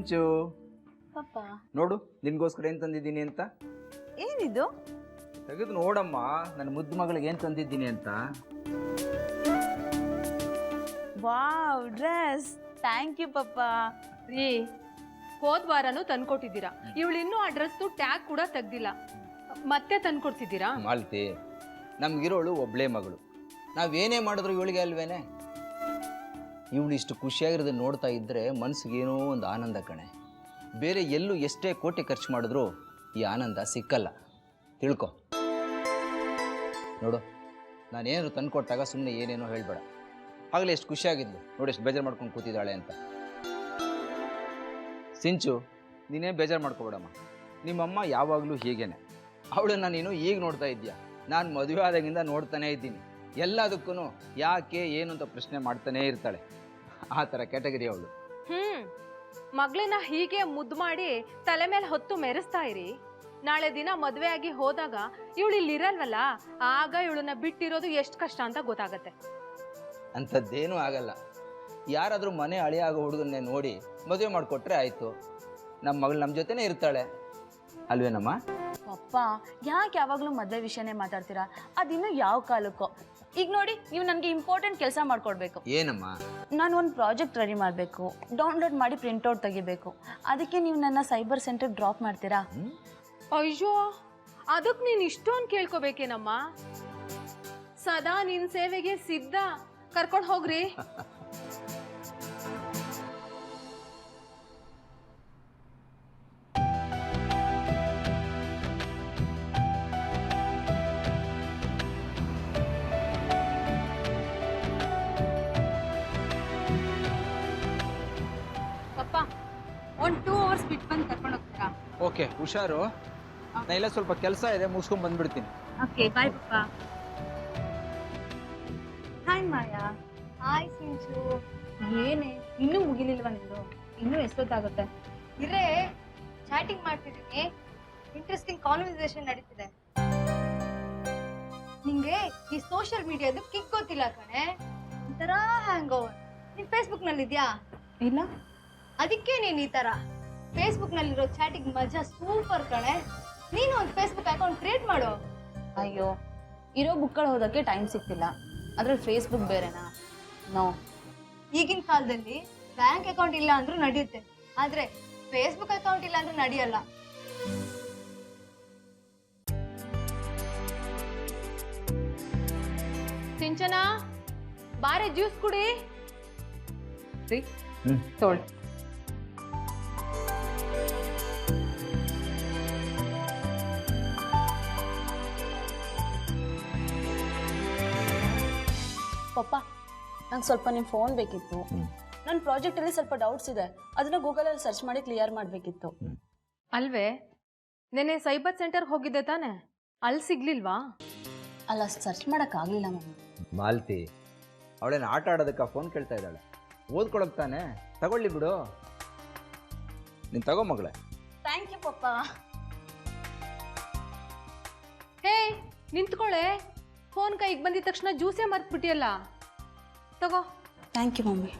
ಸಿಂಚು ಪಪ್ಪ ನೋಡು ನಿನ್ಗೋಸ್ಕರ ಏನ್ ತಂದಿದ್ದೀನಿ ಅಂತ. ಏನಿದು? ತೆಗೆದು ನೋಡಮ್ಮ ನನ್ನ ಮುದ್ದು ಮಗಳಿಗೆ ಏನ್ ತಂದಿದ್ದೀನಿ ಅಂತ. Wow, dress. ಥ್ಯಾಂಕ್ ಯು ಪಪ್ಪ. ರೀ, ಹೋದ ವಾರನೂ ತಂದ್ಕೊಟ್ಟಿದ್ದೀರಾ, ಇವಳು ಇನ್ನೂ ಆ ಡ್ರೆಸ್ದು ಟ್ಯಾಗ್ ಕೂಡ ತೆಗ್ದಿಲ್ಲ, ಮತ್ತೆ ತಂದ್ಕೊಡ್ತಿದ್ದೀರಾ? ಮಾಲ್ತಿ, ನಮ್ಗಿರೋಳು ಒಬ್ಳೇ ಮಗಳು, ನಾವೇನೇ ಮಾಡಿದ್ರು ಇವಳಿಗೆ ಅಲ್ವೇನೆ. ಇವಳು ಇಷ್ಟು ಖುಷಿಯಾಗಿರೋದನ್ನ ನೋಡ್ತಾ ಇದ್ದರೆ ಮನಸ್ಸಿಗೇನೋ ಒಂದು ಆನಂದ ಕಣೆ. ಬೇರೆ ಎಲ್ಲೂ ಎಷ್ಟೇ ಕೋಟಿ ಖರ್ಚು ಮಾಡಿದ್ರೂ ಈ ಆನಂದ ಸಿಕ್ಕಲ್ಲ, ತಿಳ್ಕೊ. ನೋಡು, ನಾನೇನಾದ್ರು ತಂದುಕೊಟ್ಟಾಗ ಸುಮ್ಮನೆ ಏನೇನೋ ಹೇಳಬೇಡ. ಆಗಲೇ ಎಷ್ಟು ಖುಷಿಯಾಗಿದ್ಲು ನೋಡಿ, ಎಷ್ಟು ಬೇಜಾರು ಮಾಡ್ಕೊಂಡು ಕೂತಿದ್ದಾಳೆ ಅಂತ. ಸಿಂಚು, ನೀನೇ ಬೇಜಾರು ಮಾಡ್ಕೊಬೇಡಮ್ಮ. ನಿಮ್ಮಮ್ಮ ಯಾವಾಗಲೂ ಹೀಗೇನೆ. ಅವಳನ್ನು ನೀನು ಈಗ ನೋಡ್ತಾ ಇದ್ದೀಯ, ನಾನು ಮದುವೆ ಆದಾಗಿಂದ ನೋಡ್ತಾನೇ ಇದ್ದೀನಿ. ಎಲ್ಲದಕ್ಕೂ ಯಾಕೆ ಏನು ಅಂತ ಪ್ರಶ್ನೆ ಮಾಡ್ತಾನೇ ಇರ್ತಾಳೆ. ಆ ಥರ ಕ್ಯಾಟಗರಿ ಅವಳು. ಮಗಳನ್ನ ಹೀಗೆ ಮುದ್ದು ಮಾಡಿ ತಲೆ ಮೇಲೆ ಹೊತ್ತು ಮೆರೆಸ್ತಾ ಇರಿ. ನಾಳೆ ದಿನ ಮದುವೆ ಆಗಿ ಹೋದಾಗ ಇವಳು ಇಲ್ಲಿ ಇರಲ್ವಲ್ಲ, ಆಗ ಇವಳನ್ನ ಬಿಟ್ಟಿರೋದು ಎಷ್ಟು ಕಷ್ಟ ಅಂತ ಗೊತ್ತಾಗತ್ತೆ. ಅಂಥದ್ದೇನೂ ಆಗಲ್ಲ. ಯಾರಾದರೂ ಮನೆ ಹಳೆ ಆಗೋ ಹುಡುಗನ್ನೇ ನೋಡಿ ಮದುವೆ ಮಾಡಿಕೊಟ್ರೆ ಆಯಿತು. ನಮ್ಮ ಮಗಳು ನಮ್ಮ ಜೊತೆನೇ ಇರ್ತಾಳೆ ಅಲ್ವೇನಮ್ಮ? ಪಪ್ಪ, ಯಾಕೆ ಯಾವಾಗಲೂ ಮದುವೆ ವಿಷಯನೇ ಮಾತಾಡ್ತೀರಾ? ಅದಿನ್ನೂ ಯಾವ ಕಾಲಕ್ಕೋ. ಈಗ ನೋಡಿ, ನೀವು ನನಗೆ ಇಂಪಾರ್ಟೆಂಟ್ ಕೆಲಸ ಮಾಡ್ಕೊಡ್ಬೇಕು. ಏನಮ್ಮ? ನಾನು ಒಂದು ಪ್ರಾಜೆಕ್ಟ್ ರೆಡಿ ಮಾಡಬೇಕು, ಡೌನ್ಲೋಡ್ ಮಾಡಿ ಪ್ರಿಂಟ್ಔಟ್ ತೆಗಿಬೇಕು. ಅದಕ್ಕೆ ನೀವು ನನ್ನ ಸೈಬರ್ ಸೆಂಟರ್ಗೆ ಡ್ರಾಪ್ ಮಾಡ್ತೀರಾ? ಅಯ್ಯೋ, ಅದಕ್ಕೆ ನೀನು ಇಷ್ಟೊಂದು ಕೇಳ್ಕೋಬೇಕೇನಮ್ಮ? ಸದಾ ನಿನ್ನ ಸೇವೆಗೆ ಸಿದ್ಧ, ಕರ್ಕೊಂಡು ಹೋಗ್ರಿ. ಪಪ್ಪ, ಒಂದು 2 hours ಬಿಟ್ಟು ಬಂದು ಕರ್ಕೊಂಡು ಹೋಗ್ತೀರಾ? ಓಕೆ, ಹುಷಾರು. ನಾ ಇಲ್ಲ ಸ್ವಲ್ಪ ಕೆಲಸ ಇದೆ, ಮುಗಿಸ್ಕೊಂಡು ಬಂದ್ಬಿಡ್ತೀನಿ. ಓಕೆ, ಬಾಯ್ ಪಪ್ಪ. ಹಾಯ್ ಮಾಯಾ. ಹಾಯ್ ಸಿಂಚು. ಏನೇ ಇನ್ನೂ ಮುಗಿಲಿಲ್ವಾ ನಿಂದು? ಇನ್ನೂ ಎಷ್ಟೊತ್ತಾಗುತ್ತೆ? ಇರೇ, ಚಾಟಿಂಗ್ ಮಾಡ್ತಿದ್ದೀನಿ, ಇಂಟ್ರೆಸ್ಟಿಂಗ್ ಕಾನ್ವರ್ಸೇಷನ್ ನಡೀತಿದೆ. ನಿಂಗೆ ಈ ಸೋಷಿಯಲ್ ಮೀಡಿಯಾದು ಕಿಕ್ ಗೊತ್ತಿಲ್ಲ ಕಣೆ, ಒಂಥರ ಹ್ಯಾಂಗ್ ಓವರ್. ನೀನ್ ಫೇಸ್ಬುಕ್ ನಲ್ಲಿ ಇದ್ಯಾ? ಇಲ್ಲ. ಅದಕ್ಕೆ ನೀನ್ ಈ ತರ ಫೇಸ್ಬುಕ್ ನಲ್ಲಿರೋ ಚಾಟಿಂಗ್ ಮಜಾ ಸೂಪರ್ ಕಣೆ. ನೀನು ಒಂದು ಫೇಸ್ಬುಕ್ ಅಕೌಂಟ್ ಕ್ರಿಯೇಟ್ ಮಾಡು. ಅಯ್ಯೋ, ಇರೋ ಬುಕ್ಗಳು ಓದೋಕ್ಕೆ ಟೈಮ್ ಸಿಗ್ತಿಲ್ಲ, ಅದ್ರಲ್ಲಿ ಫೇಸ್ಬುಕ್ ಬೇರೆನಾ? ನೋ. ಈಗಿನ ಕಾಲದಲ್ಲಿ ಬ್ಯಾಂಕ್ ಅಕೌಂಟ್ ಇಲ್ಲ ಅಂದ್ರೂ ನಡೆಯುತ್ತೆ, ಆದ್ರೆ ಫೇಸ್ಬುಕ್ ಅಕೌಂಟ್ ಇಲ್ಲ ಅಂದ್ರೂ ನಡೆಯಲ್ಲ. ಸಿಂಚನ, ಬಾರೆ ಜ್ಯೂಸ್ ಕುಡಿ. ರೀ, ತೊಳ್. ಪಪ್ಪ, ನಂಗೆ ಸ್ವಲ್ಪ ನಿಮ್ಮ ಫೋನ್ ಬೇಕಿತ್ತು. ನನ್ನ ಪ್ರಾಜೆಕ್ಟಲ್ಲಿ ಸ್ವಲ್ಪ ಡೌಟ್ಸ್ ಇದೆ, ಅದನ್ನ ಗೂಗಲಲ್ಲಿ ಸರ್ಚ್ ಮಾಡಿ ಕ್ಲಿಯರ್ ಮಾಡಬೇಕಿತ್ತು. ಅಲ್ವೇ, ನೆನ್ನೆ ಸೈಬರ್ ಸೆಂಟರ್ಗೆ ಹೋಗಿದ್ದೆ ತಾನೆ, ಅಲ್ಲಿ ಸಿಗ್ಲಿಲ್ವಾ? ಅಲ್ಲ, ಸರ್ಚ್ ಮಾಡೋಕ್ಕಾಗಲಿಲ್ಲ ಮಮ್ಮಿ. ಮಾಲ್ತಿ, ಅವಳೇನು ಆಟ ಆಡೋದಕ್ಕೆ ಫೋನ್ ಕೇಳ್ತಾ ಇದ್ದಾಳೆ, ಓದ್ಕೊಳಕ್ ತಾನೆ. ತಗೊಳ್ಳಿ ಬಿಡು, ನೀನು ತಗೋ ಮಗಳೇ. Thank you papa. ಹೇ, ನಿಂತ್ಕೊಳ್ಳೆ. ಫೋನ್ ಕೈಗೆ ಬಂದಿದ ತಕ್ಷಣ ಜ್ಯೂಸೇ ಮರ್ತ್ಬಿಟ್ಟಿಯಲ್ಲ, ತಗೋ. Thank you mummy.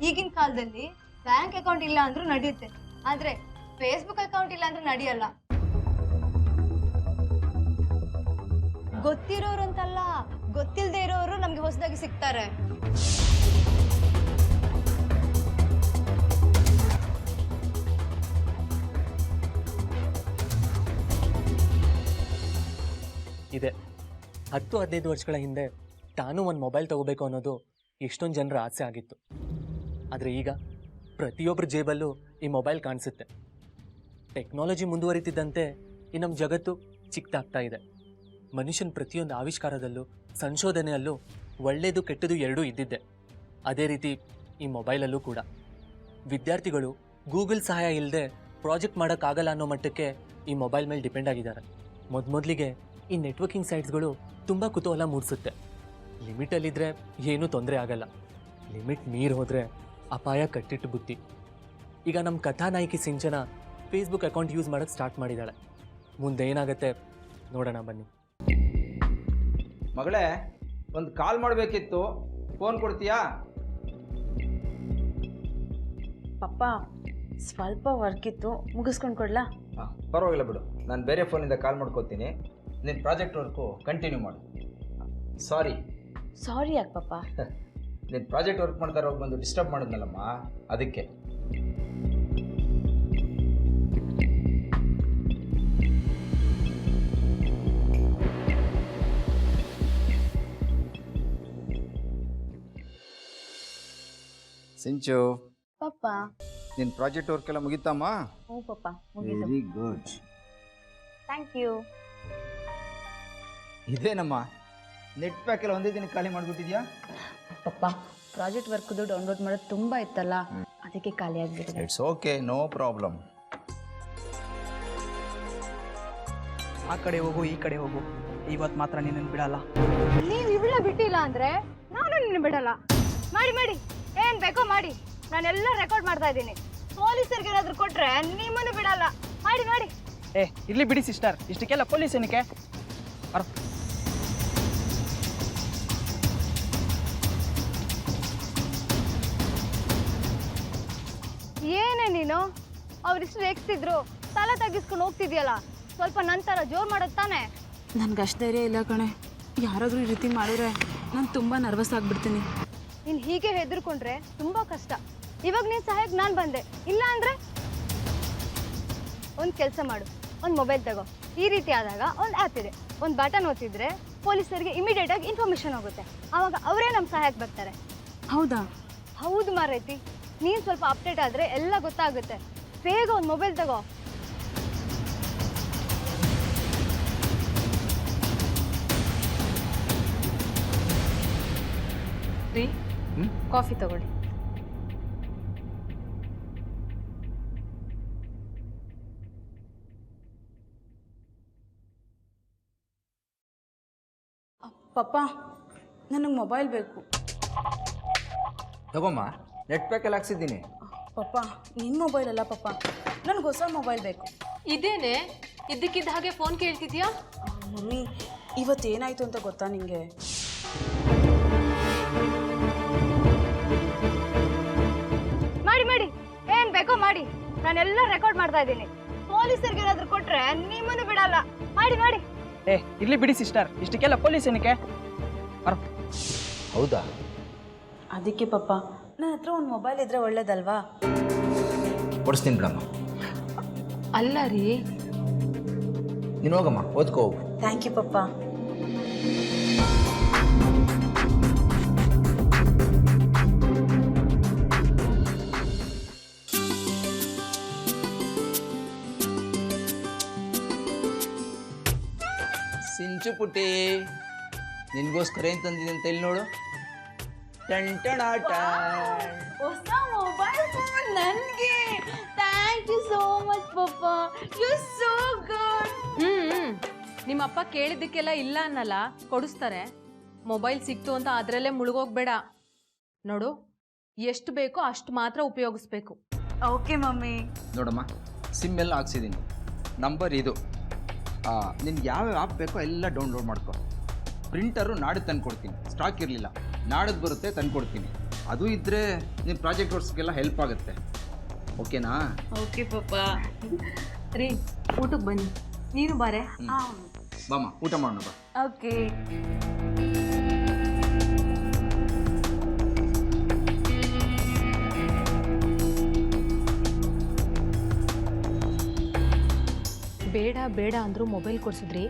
ಈಗಿನ ಕಾಲದಲ್ಲಿ ಬ್ಯಾಂಕ್ ಅಕೌಂಟ್ ಇಲ್ಲ ಅಂದ್ರೂ ನಡೆಯುತ್ತೆ, ಆದ್ರೆ ಫೇಸ್ಬುಕ್ ಅಕೌಂಟ್ ಇಲ್ಲ ಅಂದ್ರೂ ನಡೆಯಲ್ಲ. ಗೊತ್ತಿರೋರು ಅಂತಲ್ಲ, ಗೊತ್ತಿಲ್ಲದೆ ಇರೋರು ನಮ್ಗೆ ಹೊಸದಾಗಿ ಸಿಗ್ತಾರೆ. ಇದೆ 10-15 ವರ್ಷಗಳ ಹಿಂದೆ ತಾನು ಒಂದು ಮೊಬೈಲ್ ತಗೋಬೇಕು ಅನ್ನೋದು ಎಷ್ಟೊಂದು ಜನರ ಆಸೆ ಆಗಿತ್ತು. ಆದರೆ ಈಗ ಪ್ರತಿಯೊಬ್ಬರ ಜೇಬಲ್ಲೂ ಈ ಮೊಬೈಲ್ ಕಾಣಿಸುತ್ತೆ. ಟೆಕ್ನಾಲಜಿ ಮುಂದುವರಿತಿದ್ದಂತೆ ಈ ನಮ್ಮ ಜಗತ್ತು ಚಿಕ್ಕದಾಗ್ತಾ ಇದೆ. ಮನುಷ್ಯನ ಪ್ರತಿಯೊಂದು ಆವಿಷ್ಕಾರದಲ್ಲೂ ಸಂಶೋಧನೆಯಲ್ಲೂ ಒಳ್ಳೆಯದು ಕೆಟ್ಟದು ಎರಡೂ ಇದ್ದಿದ್ದೆ. ಅದೇ ರೀತಿ ಈ ಮೊಬೈಲಲ್ಲೂ ಕೂಡ ವಿದ್ಯಾರ್ಥಿಗಳು ಗೂಗಲ್ ಸಹಾಯ ಇಲ್ಲದೆ ಪ್ರಾಜೆಕ್ಟ್ ಮಾಡೋಕ್ಕಾಗಲ್ಲ ಅನ್ನೋ ಮಟ್ಟಕ್ಕೆ ಈ ಮೊಬೈಲ್ ಮೇಲೆ ಡಿಪೆಂಡ್ ಆಗಿದ್ದಾರೆ. ಮೊದಲಿಗೆ ಈ ನೆಟ್ವರ್ಕಿಂಗ್ ಸೈಟ್ಸ್ಗಳು ತುಂಬ ಕುತೂಹಲ ಮೂಡಿಸುತ್ತೆ. ಲಿಮಿಟಲ್ಲಿದ್ದರೆ ಏನೂ ತೊಂದರೆ ಆಗಲ್ಲ, ಲಿಮಿಟ್ ಮೀರಿ ಹೋದರೆ ಅಪಾಯ ಕಟ್ಟಿಟ್ಟು ಬುತ್ತಿ. ಈಗ ನಮ್ಮ ಕಥಾನಾಯಕಿ ಸಿಂಚನ ಫೇಸ್ಬುಕ್ ಅಕೌಂಟ್ ಯೂಸ್ ಮಾಡೋಕ್ಕೆ ಸ್ಟಾರ್ಟ್ ಮಾಡಿದ್ದಾಳೆ. ಮುಂದೆ ಏನಾಗುತ್ತೆ ನೋಡೋಣ ಬನ್ನಿ. ಮಗಳೇ, ಒಂದು ಕಾಲ್ ಮಾಡಬೇಕಿತ್ತು, ಫೋನ್ ಕೊಡ್ತೀಯಾ? ಪಪ್ಪ, ಸ್ವಲ್ಪ ವರ್ಕ್ ಇತ್ತು, ಮುಗಿಸ್ಕೊಂಡು ಕೊಡ್ಲಾ? ಹಾಂ ಪರವಾಗಿಲ್ಲ ಬಿಡು, ನಾನು ಬೇರೆ ಫೋನಿಂದ ಕಾಲ್ ಮಾಡ್ಕೋತೀನಿ. ನಿನ್ನ ಪ್ರಾಜೆಕ್ಟ್ ವರ್ಕು ಕಂಟಿನ್ಯೂ ಮಾಡು. ಸಾರಿ ಯಾಕೆ ಪಾಪ? ನಿನ್ನ ಪ್ರಾಜೆಕ್ಟ್ ವರ್ಕ್ ಮಾಡ್ತಾರೆ ಹೋಗಿ ಬಂದು ಡಿಸ್ಟರ್ಬ್ ಮಾಡಿದ್ನಲ್ಲಮ್ಮ, ಅದಕ್ಕೆ. ಸಿಂಚು, ಪಾಪ. ನಿನ್ನ ಪ್ರಾಜೆಕ್ಟ್ ವರ್ಕ್ ಎಲ್ಲ ಮುಗಿತಮ್ಮ? ಹ್ಞೂ ಪಾಪ, ವೆರಿ ಗುಡ್. Thank you. ಇದೇನಮ್ಮ ನೆಟ್ ಪ್ಯಾಕ್ ಎಲ್ಲ ಒಂದೇ ದಿನ ಖಾಲಿ ಮಾಡಿಬಿಟ್ಟಿದ್ಯಾ? ಪಪ್ಪ, ಪ್ರಾಜೆಕ್ಟ್ ವರ್ಕ್ದು ಡೌನ್ಲೋಡ್ ಮಾಡೋದು ತುಂಬ ಇತ್ತಲ್ಲ, ಅದಕ್ಕೆ ಖಾಲಿ ಆಗಿಬಿಟ್ಟಿದೆ. It's okay, no problem. ಆ ಕಡೆ ಹೋಗು ಈ ಕಡೆ ಹೋಗು, ಇವತ್ತು ಮಾತ್ರ ನಿನ್ನನ್ನು ಬಿಡಲ್ಲ. ನೀವು ಇವಳ ಬಿಟ್ಟಿಲ್ಲ ಅಂದ್ರೆ ನಾನು ನಿನ್ನ ಬಿಡಲ್ಲ. ಮಾಡಿ ಮಾಡಿ, ಏನ್ ಬೇಕೋ ಮಾಡಿ. ನಾನೆಲ್ಲ ರೆಕಾರ್ಡ್ ಮಾಡ್ತಾ ಇದ್ದೀನಿ. ಪೊಲೀಸರಿಗೆ ಏನಾದ್ರು ಕೊಟ್ರೆ ನಿಮ್ಮನ್ನು ಬಿಡಲ್ಲ. ಮಾಡಿ ಮಾಡಿ. ಇರ್ಲಿ ಬಿಡಿ ಸಿಸ್ಟರ್, ಇಷ್ಟಕ್ಕೆಲ್ಲ ಪೊಲೀಸ್ ಏನಕ್ಕೆ? ಏನೇ ನೀನು ಅವ್ರಿಷ್ಟು ರೇಗಿಸ್ತಿದ್ರು, ತಲೆ ತಗ್ಗಿಸ್ಕೊಂಡು ಹೋಗ್ತಿದ್ಯಲ್ಲ, ಸ್ವಲ್ಪ ನಂತರ ಜೋರ್ ಮಾಡೋದು ತಾನೆ. ನನ್ಗೆ ಅಷ್ಟು ಧೈರ್ಯ ಇಲ್ಲ ಕಣೆ. ಯಾರಾದರೂ ಈ ರೀತಿ ಮಾಡಿದ್ರೆ ನಾನು ತುಂಬ ನರ್ವಸ್ ಆಗಿಬಿಡ್ತೀನಿ. ನೀನು ಹೀಗೆ ಹೆದರ್ಕೊಂಡ್ರೆ ತುಂಬಾ ಕಷ್ಟ. ಇವಾಗ ನೀನು ಸಹಾಯಕ್ಕೆ ನಾನು ಬಂದೆ, ಇಲ್ಲ ಅಂದ್ರೆ ಒಂದು ಕೆಲಸ ಮಾಡು. ಒಂದು ಮೊಬೈಲ್ ತಗೋ. ಈ ರೀತಿ ಆದಾಗ ಒಂದು ಆ್ಯಪ್ ಇದೆ, ಒಂದು ಬಟನ್ ಒತ್ತಿದ್ರೆ ಪೊಲೀಸರಿಗೆ ಇಮಿಡಿಯೇಟ್ ಆಗಿ ಇನ್ಫಾರ್ಮೇಶನ್ ಹೋಗುತ್ತೆ. ಆವಾಗ ಅವರೇ ನಮ್ಮ ಸಹಾಯಕ್ಕೆ ಬರ್ತಾರೆ. ಹೌದಾ? ಹೌದು ಮಾರೈತಿ, ನೀನು ಸ್ವಲ್ಪ ಅಪ್ಡೇಟ್ ಆದರೆ ಎಲ್ಲ ಗೊತ್ತಾಗುತ್ತೆ. ಬೇಗ ಒಂದು ಮೊಬೈಲ್ ತಗೋ. ರೀ, ಕಾಫಿ ತಗೊಳ್ಳಿ. ಪಪ್ಪ, ನನಗೆ ಮೊಬೈಲ್ ಬೇಕು. ತಗೊಮ್ಮ, ನೆಟ್ ಪ್ಯಾಕ್ ಎಲ್ಲ ಹಾಕ್ಸಿದ್ದೀನಿ. ಪಪ್ಪ, ನಿನ್ನ ಮೊಬೈಲ್ ಅಲ್ಲ ಪಪ್ಪ, ನನಗೆ ಹೊಸ ಮೊಬೈಲ್ ಬೇಕು. ಇದೇನೆ ಇದ್ದಕ್ಕಿದ್ದ ಹಾಗೆ ಫೋನ್ ಕೇಳ್ತಿದ್ಯಾ? ಮಮ್ಮಿ, ಇವತ್ತೇನಾಯಿತು ಅಂತ ಗೊತ್ತಾ ನಿಂಗೆ? ಮಾಡಿ ಮಾಡಿ, ಏನ್ ಬೇಕೋ ಮಾಡಿ. ನಾನೆಲ್ಲ ರೆಕಾರ್ಡ್ ಮಾಡ್ತಾ ಇದ್ದೀನಿ. ಪೊಲೀಸರಿಗೆ ಏನಾದ್ರು ಕೊಟ್ರೆ ನಿಮ್ಮನ್ನು ಬಿಡಲ್ಲ. ಮಾಡಿ ಮಾಡಿ. ಇರ್ಲಿ ಬಿಡಿ ಸಿಸ್ಟರ್, ಇಷ್ಟಕ್ಕೆಲ್ಲ ಪೊಲೀಸ್ ಏನಕ್ಕೆ? ಹೌದಾ? ಅದಕ್ಕೆ ಪಪ್ಪ, ನನ್ನ ಹತ್ರ ಒಂದು ಮೊಬೈಲ್ ಇದ್ರೆ ಒಳ್ಳೇದಲ್ವಾ? ಕೊಡಿಸ್ತೀನಿ ಬಿಡಮ್ಮ. ಅಲ್ಲ ರೀ, ನೀನು ಹೋಗಮ್ಮ, ಓದ್ಕೋ ಹೋಗು. ಥ್ಯಾಂಕ್ ಯು ಪಪ್ಪ. ಸಿಂಚು ಪುಟ್ಟಿ, ನಿನ್ಗೋಸ್ಕರ ಏನು ತಂದಿದೆ ಅಂತ ಇಲ್ಲಿ ನೋಡು. ಹೊಸ ಮೊಬೈಲ್ ಫೋನ್ ನನಗೆ. ಥ್ಯಾಂಕ್ ಯು ಸೋ ಮಚ್ ಪಪ್ಪ, ಯು ಸೋ ಗುಡ್. ನಿಮ್ಮಪ್ಪ ಕೇಳಿದ್ದಕ್ಕೆಲ್ಲ ಇಲ್ಲ ಅನ್ನಲ್ಲ, ಕೊಡಿಸ್ತಾರೆ. ಮೊಬೈಲ್ ಸಿಕ್ತು ಅಂತ ಅದರಲ್ಲೇ ಮುಳುಗೋಗ್ಬೇಡ. ನೋಡು, ಎಷ್ಟು ಬೇಕೋ ಅಷ್ಟು ಮಾತ್ರ ಉಪಯೋಗಿಸ್ಬೇಕು. Okay mummy. ನೋಡಮ್ಮ, ಸಿಮ್ ಎಲ್ಲ ಹಾಕ್ಸಿದ್ದೀನಿ. ನಂಬರ್ ಇದು. ನಿನ್ಗೆ ಯಾವ್ಯಾವ ಆ್ಯಪ್ ಬೇಕೋ ಎಲ್ಲ ಡೌನ್ಲೋಡ್ ಮಾಡ್ಕೊ. ಪ್ರಿಂಟರು ನಾಡಿದ್ದು ತಂದುಕೊಡ್ತೀನಿ, ಸ್ಟಾಕ್ ಇರಲಿಲ್ಲ. ನಾಡಿದ್ದು ಬರುತ್ತೆ, ತಂದುಕೊಡ್ತೀನಿ. ಅದು ಇದ್ದರೆ ನಿಮ್ಮ ಪ್ರಾಜೆಕ್ಟ್ ವರ್ಕ್ಸ್ಗೆಲ್ಲ ಹೆಲ್ಪ್ ಆಗುತ್ತೆ. ಓಕೆನಾ? ಓಕೆ ಪಪ್ಪ. ರೀ, ಊಟಕ್ಕೆ ಬನ್ನಿ. ನೀನು ಬಾರೆ. ಬಾಮ್ಮ, ಊಟ ಮಾಡೋಣ ಬಾ. ಓಕೆ. ಬೇಡ ಬೇಡ ಅಂದರೂ ಮೊಬೈಲ್ ಕೊಡಿಸಿದ್ರಿ.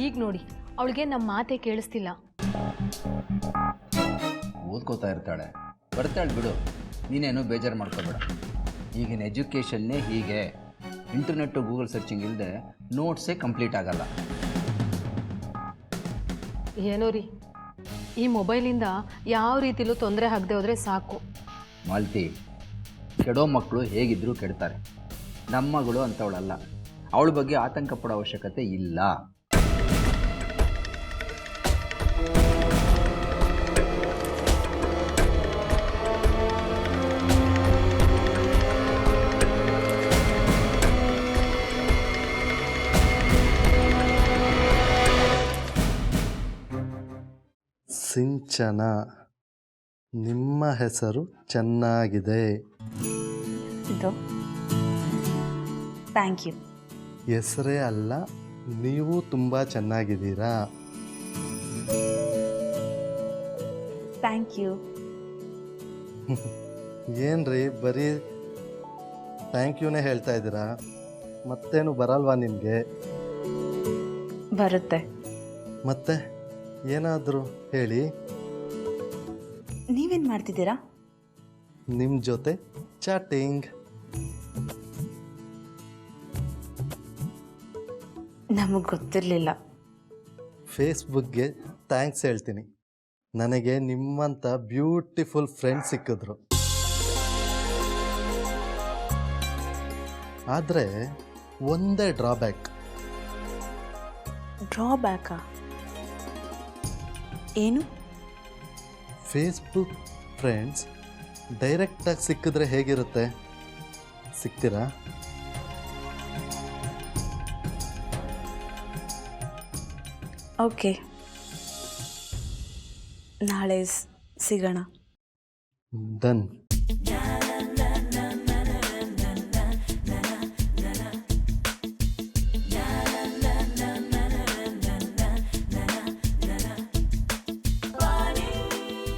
ಈಗ ನೋಡಿ, ಅವಳಿಗೆ ನಮ್ಮ ಮಾತೇ ಕೇಳಿಸ್ತಿಲ್ಲ. ಓದ್ಕೋತಾ ಇರ್ತಾಳೆ, ಬರ್ತಾಳೆ ಬಿಡು. ನೀನೇನು ಬೇಜಾರು ಮಾಡ್ಕೋಬೇಡ. ಈಗಿನ ಎಜುಕೇಷನ್ನೇ ಹೀಗೆ. ಇಂಟರ್ನೆಟ್ಟು ಗೂಗಲ್ ಸರ್ಚಿಂಗ್ ಇಲ್ಲದೆ ನೋಟ್ಸೇ ಕಂಪ್ಲೀಟ್ ಆಗಲ್ಲ. ಏನೋ ರೀ, ಈ ಮೊಬೈಲಿಂದ ಯಾವ ರೀತಿಲೂ ತೊಂದರೆ ಆಗದೆ ಹೋದರೆ ಸಾಕು. ಮಾಲ್ತಿ, ಕೆಡೋ ಮಕ್ಕಳು ಹೇಗಿದ್ದರೂ ಕೆಡ್ತಾರೆ. ನಮ್ಮ ಮಗಳು ಅಂಥವಳಲ್ಲ. ಅವಳ ಬಗ್ಗೆ ಆತಂಕ ಪಡೋ ಅವಶ್ಯಕತೆ ಇಲ್ಲ. ಸಿಂಚನ, ನಿಮ್ಮ ಹೆಸರು ಚೆನ್ನಾಗಿದೆ. ಇದು ಥ್ಯಾಂಕ್ ಯು. ಹೆಸರೇ ಅಲ್ಲ, ನೀವು ತುಂಬ ಚೆನ್ನಾಗಿದ್ದೀರಾ. Thank you. ಏನ್ರಿ ಬರೀ ಥ್ಯಾಂಕ್ ಯೂನೇ ಹೇಳ್ತಾ ಇದ್ದೀರಾ? ಮತ್ತೇನು ಬರಲ್ವಾ ನಿಮಗೆ? ಬರುತ್ತೆ. ಮತ್ತೆ ಏನಾದರೂ ಹೇಳಿ. ನೀವೇನು ಮಾಡ್ತಿದ್ದೀರಾ? ನಿಮ್ಮ ಜೊತೆ ಚಾಟಿಂಗ್. ನಮಗೆ ಗೊತ್ತಿರಲಿಲ್ಲ. ಫೇಸ್ಬುಕ್ಗೆ ಥ್ಯಾಂಕ್ಸ್ ಹೇಳ್ತೀನಿ. ನನಗೆ ನಿಮ್ಮಂಥ ಬ್ಯೂಟಿಫುಲ್ ಫ್ರೆಂಡ್ ಸಿಕ್ಕಿದ್ರು. ಆದರೆ ಒಂದೇ ಡ್ರಾಬ್ಯಾಕ್. ಡ್ರಾಬ್ಯಾಕಾ? ಏನು? ಫೇಸ್ಬುಕ್ ಫ್ರೆಂಡ್ಸ್ ಡೈರೆಕ್ಟಾಗಿ ಸಿಕ್ಕಿದ್ರೆ ಹೇಗಿರುತ್ತೆ? ಸಿಗ್ತೀರಾ? ಓಕೆ, ನಾಳೆ ಸಿಗೋಣ. ಡನ್.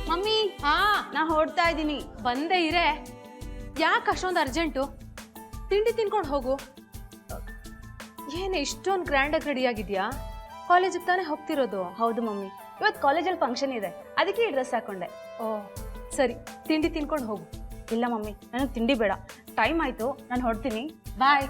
ಮಮ್ಮಿ, ಹಾ ನಾ ಹೊರಡ್ತಾ ಇದ್ದೀನಿ. ಬಂದೇ ಇರೇ. ಯಾಕೆ ಅಷ್ಟೊಂದು ಅರ್ಜೆಂಟು? ತಿಂಡಿ ತಿನ್ಕೊಂಡು ಹೋಗು. ಏನು ಇಷ್ಟೊಂದು ಗ್ರ್ಯಾಂಡಾಗಿ ರೆಡಿ ಆಗಿದ್ಯಾ? ಕಾಲೇಜಿಗೆ ತಾನೇ ಹೋಗ್ತಿರೋದು? ಹೌದು ಮಮ್ಮಿ, ಇವತ್ತು ಕಾಲೇಜಲ್ಲಿ ಫಂಕ್ಷನ್ ಇದೆ, ಅದಕ್ಕೆ ಈ ಡ್ರೆಸ್ ಹಾಕೊಂಡೆ. ಓ ಸರಿ, ತಿಂಡಿ ತಿನ್ಕೊಂಡು ಹೋಗು. ಇಲ್ಲ ಮಮ್ಮಿ, ನನಗೆ ತಿಂಡಿ ಬೇಡ. ಟೈಮ್ ಆಯಿತು, ನಾನು ಹೊರಡ್ತೀನಿ. ಬಾಯ್.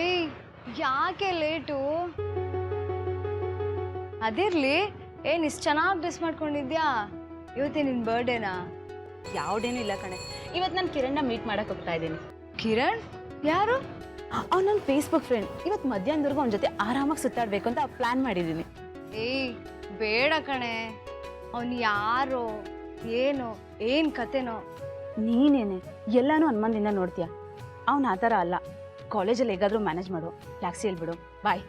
ಏಯ್, ಯಾಕೆ ಲೇಟು? ಅದಿರ್ಲಿ, ಏನು ಇಷ್ಟು ಚೆನ್ನಾಗಿ ಡ್ರೆಸ್ ಮಾಡ್ಕೊಂಡಿದ್ಯಾ? ಇವತ್ತೇ ನಿನ್ನ ಬರ್ಡೇನಾ? ಯಾವುದೇನೂ ಇಲ್ಲ ಕಣೆ. ಇವತ್ತು ನಾನು ಕಿರಣ್ನ ಮೀಟ್ ಮಾಡಕ್ಕೆ ಹೋಗ್ತಾ ಇದ್ದೀನಿ. ಕಿರಣ್ ಯಾರು? ಅವ್ನು ನನ್ನ ಫೇಸ್ಬುಕ್ ಫ್ರೆಂಡ್. ಇವತ್ತು ಮಧ್ಯಾಹ್ನದವರೆಗೂ ಅವನ ಜೊತೆ ಆರಾಮಾಗಿ ಸುತ್ತಾಡಬೇಕು ಅಂತ ಪ್ಲ್ಯಾನ್ ಮಾಡಿದ್ದೀನಿ. ಏಯ್ ಬೇಡ ಕಣೆ, ಅವನು ಯಾರೋ ಏನೋ ಏನು ಕತೆನೋ. ನೀನೇನೆ ಎಲ್ಲನೂ ಅನುಮಾನದಿಂದ ನೋಡ್ತೀಯ. ಅವನು ಆ ಥರ ಅಲ್ಲ. ಕಾಲೇಜಲ್ಲಿ ಹೇಗಾದರೂ ಮ್ಯಾನೇಜ್ ಮಾಡು. ಟ್ಯಾಕ್ಸಿಯಲ್ಲಿ ಬಿಡು. ಬಾಯ್.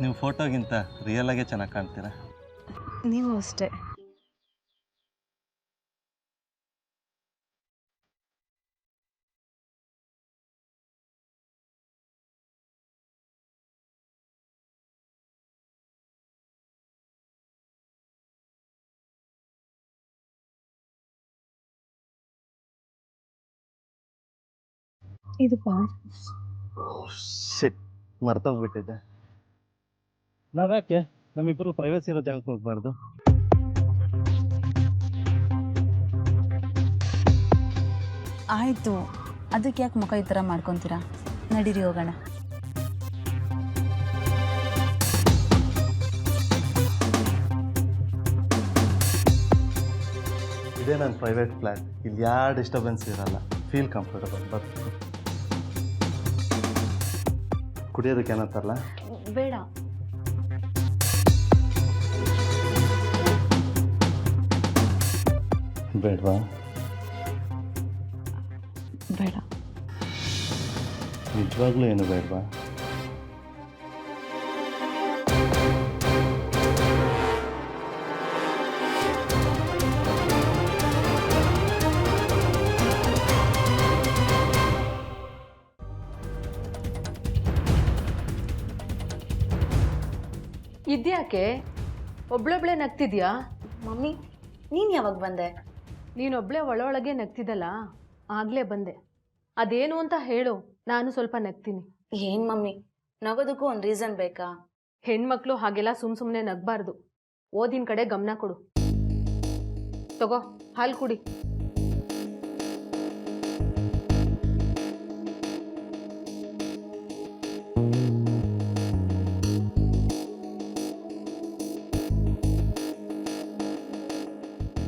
ನೀವು ಫೋಟೋಗಿಂತ ರಿಯಲ್ ಆಗೇ ಚೆನ್ನಾಗಿ ಕಾಣ್ತೀರಾ. ನೀವು ಅಷ್ಟೇ. ಇದು ಶಿಟ್, ಮರ್ತೋಗ್ಬಿಟ್ಟಿದ್ದೆ. ನಾವ್ಯಾಕೆ ನಮ್ಮಿಬ್ಬರು ಪ್ರೈವಸಿ ಇರೋ ಜಾಗಕ್ಕೆ ಹೋಗ್ಬಾರ್ದು? ಆಯಿತು, ಅದಕ್ಕೆ ಯಾಕೆ ಮುಖ ಈ ಥರ ಮಾಡ್ಕೊತೀರಾ? ನಡೀರಿ ಹೋಗೋಣ. ಇದೇ ನನ್ನ ಪ್ರೈವೇಟ್ ಫ್ಲ್ಯಾಟ್. ಇಲ್ಲಿ ಯಾವ ಡಿಸ್ಟರ್ಬೆನ್ಸ್ ಇರಲ್ಲ. Feel comfortable. ಬರ್ತೀನಿ. ಕುಡಿಯೋದಕ್ಕೆ ಏನಂತಾರಲ್ಲ? ಬೇಡ. ಬೇಡವಾ? ಬೇಡ. ನಿಜವಾಗ್ಲೂ ಏನು ಬೇಡವಾ? ಇದ್ಯಾಕೆ ಒಬ್ಳೊಬ್ಳೆ ನಗ್ತಿದ್ಯಾ? ಮಮ್ಮಿ, ನೀನು ಯಾವಾಗ ಬಂದೆ? ನೀನೊಬ್ಳೆ ಒಳೊಳಗೆ ನಗ್ತಿದ್ದಲ್ಲ, ಆಗಲೇ ಬಂದೆ. ಅದೇನು ಅಂತ ಹೇಳು, ನಾನು ಸ್ವಲ್ಪ ನಗ್ತೀನಿ. ಏನು ಮಮ್ಮಿ, ನಗೋದಕ್ಕೂ ಒಂದು ರೀಸನ್ ಬೇಕಾ? ಹೆಣ್ಮಕ್ಳು ಹಾಗೆಲ್ಲ ಸುಮ್ಮನೆ ನಗಬಾರ್ದು. ಓದಿನ ಕಡೆ ಗಮನ ಕೊಡು. ತಗೋ, ಹಾಲು ಕುಡಿ.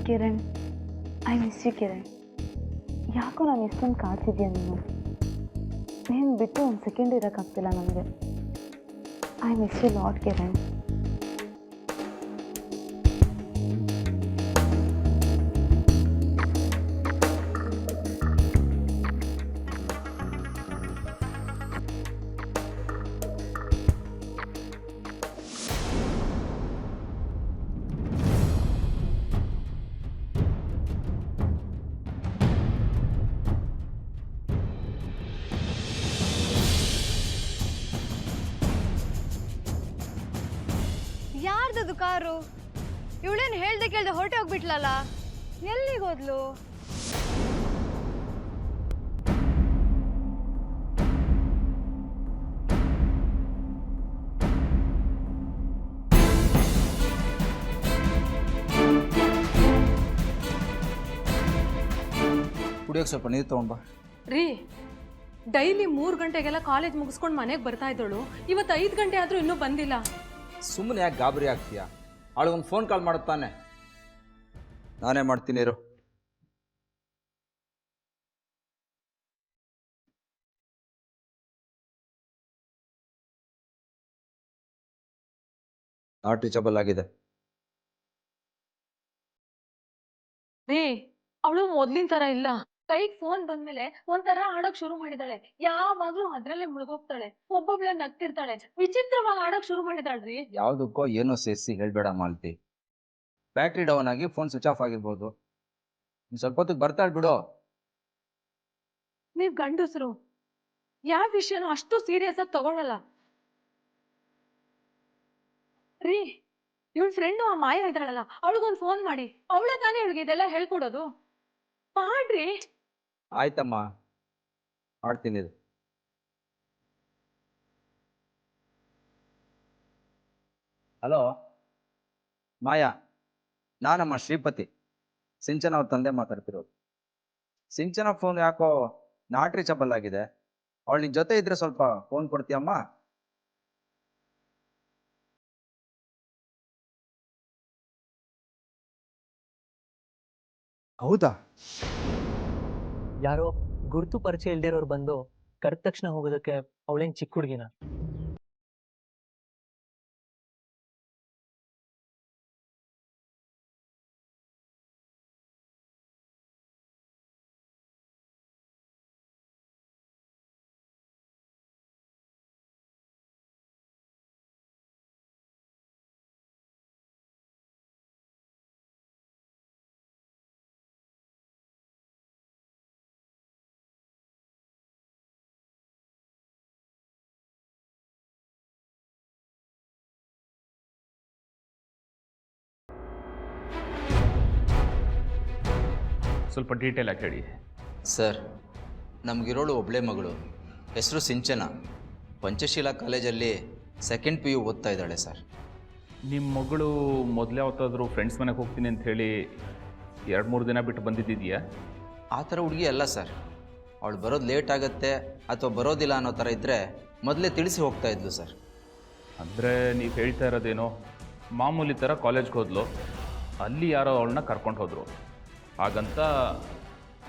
Kiran, I miss you Kiran. ಯಾಕೋ ನಾನು ಎಷ್ಟೊಂದು ಕಾಡ್ತಿದ್ಯಾ ನೀನು. ನೀನು ಬಿಟ್ಟು ಒಂದು ಸೆಕೆಂಡ್ ಇರೋಕ್ಕಾಗ್ತಿಲ್ಲ ನನಗೆ. I miss you lot Kiran. ಯಾರ್ದದು ಕಾರು? ಇವಳೇನು ಹೇಳ್ದೆ ಕೇಳ್ದೆ ಹೊರಟೆ ಹೋಗ್ಬಿಟ್ಲಲ್ಲ, ಎಲ್ಲಿಗೆ ಹೋದ್ಲು? ಕುಡಿಯೋಕೆ ಸ್ವಲ್ಪ ನೀರು ತೊಗೊಂಡ್ಬಾ. ರೀ, ಡೈಲಿ 3 ಗಂಟೆಗೆಲ್ಲ ಕಾಲೇಜ್ ಮುಗಿಸ್ಕೊಂಡು ಮನೆಗೆ ಬರ್ತಾ ಇದ್ದಳು. ಇವತ್ತು 5 ಗಂಟೆ ಆದರೂ ಇನ್ನೂ ಬಂದಿಲ್ಲ. ಸುಮ್ಮನೆ ಯಾಕೆ ಗಾಬರಿ ಆಗ್ತೀಯಾ? ಅವಳಿಗೊಂದು ಫೋನ್ ಕಾಲ್ ಮಾಡುತ್ತಾನೆ. ನಾನೇ ಮಾಡ್ತೀನಿ ಇರು. ನಾಟ್ ರೀಚಬಲ್ ಆಗಿದೆ. ರೀ, ಅವಳು ಮೊದ್ಲಿನ ತರ ಇಲ್ಲ. ಕೈಗೆ ಫೋನ್ ಬಂದ್ಮೇಲೆ ಒಂಥರ ಆಡೋಕ್ ಶುರು ಮಾಡಿದಾಳೆ. ಯಾವಾಗ್ಲೂ ಅದ್ರಲ್ಲೇ ಮುಳುಗೋಗ್ತಾಳೆ. ಒಬ್ಬೊಬ್ಳೆ ನಗ್ತಿರ್ತಾಳೆ. ವಿಚಿತ್ರವಾಗಿ ಆಡೋಕ್ ಶುರು ಮಾಡಿದಾಳ್ರಿ. ಯಾವುದಕ್ಕೋ ಏನೋ ಸೇರಿಸಿ ಹೇಳ್ಬೇಡ ಮಾಲ್ತಿ. ಬ್ಯಾಟ್ರಿ ಡೌನ್ ಆಗಿ ಫೋನ್ ಸ್ವಿಚ್ ಆಫ್ ಆಗಿರ್ಬೋದು. ಸ್ವಲ್ಪ ಹೊತ್ತಿಗೆ ಬರ್ತಾಳೆ ಬಿಡು. ನೀವ್ ಗಂಡಸ್ರು ಯಾವ ವಿಷಯನೂ ಅಷ್ಟು ಸೀರಿಯಸ್ ಆಗಿ ತಗೊಳಲ್ಲ ರೀ. ಇವಳ ಫ್ರೆಂಡು ಆ ಮಾಯ ಇದ್ದಾಳಲ್ಲ, ಅವಳಿಗೊಂದು ಫೋನ್ ಮಾಡಿ. ಅವಳ ತಾನೇ ಇವಳಿಗೆ ಇದೆಲ್ಲ ಹೇಳ್ಕೊಡೋದು. ಮಾಡ್ರಿ. ಆಯ್ತಮ್ಮ, ಮಾಡ್ತೀನಿ ಇದು. ಹಲೋ ಮಾಯಾ, ನಾನಮ್ಮ ಶ್ರೀಪತಿ, ಸಿಂಚನ ಅವ್ರ ತಂದೆ ಮಾತಾಡ್ತಿರೋದು. ಸಿಂಚನ ಫೋನ್ ಯಾಕೋ ನಾಟ್ ರೀಚಬಲ್ ಆಗಿದೆ. ಅವಳು ನಿನ್ ಜೊತೆ ಇದ್ರೆ ಸ್ವಲ್ಪ ಫೋನ್ ಕೊಡ್ತೀಯಮ್ಮ? ಹೌದಾ? ಯಾರೋ ಗುರುತು ಪರಿಚಯ ಇಲ್ದಿರೋರು ಬಂದು ಕರೆದ ತಕ್ಷಣ ಹೋಗೋದಕ್ಕೆ ಅವಳೇನು ಚಿಕ್ಕ ಹುಡುಗಿನ? ಸ್ವಲ್ಪ ಡೀಟೇಲ್ ಆಗಿ ಹೇಳಿ ಸರ್. ನಮಗಿರೋಳು ಒಬ್ಬಳೇ ಮಗಳು, ಹೆಸರು ಸಿಂಚನ. ಪಂಚಶೀಲ ಕಾಲೇಜಲ್ಲಿ ಸೆಕೆಂಡ್ PU ಓದ್ತಾ ಇದ್ದಾಳೆ ಸರ್. ನಿಮ್ಮ ಮಗಳು ಮೊದಲೇ ಯಾವತ್ತಾದರೂ ಫ್ರೆಂಡ್ಸ್ ಮನೆಗೆ ಹೋಗ್ತೀನಿ ಅಂತ ಹೇಳಿ 2-3 ದಿನ ಬಿಟ್ಟು ಬಂದಿದ್ದಿದೆಯಾ? ಆ ಥರ ಹುಡುಗಿ ಅಲ್ಲ ಸರ್. ಅವಳು ಬರೋದು ಲೇಟ್ ಆಗುತ್ತೆ ಅಥವಾ ಬರೋದಿಲ್ಲ ಅನ್ನೋ ಥರ ಇದ್ದರೆ ಮೊದಲೇ ತಿಳಿಸಿ ಹೋಗ್ತಾ ಇದ್ಲು ಸರ್. ಅಂದರೆ ನೀವು ಹೇಳ್ತಾ ಇರೋದೇನೋ ಮಾಮೂಲಿ ಥರ ಕಾಲೇಜ್ಗೆ ಹೋದ್ಲು, ಅಲ್ಲಿ ಯಾರೋ ಅವಳನ್ನ ಕರ್ಕೊಂಡು ಹೋದರು, ಹಾಗಂತ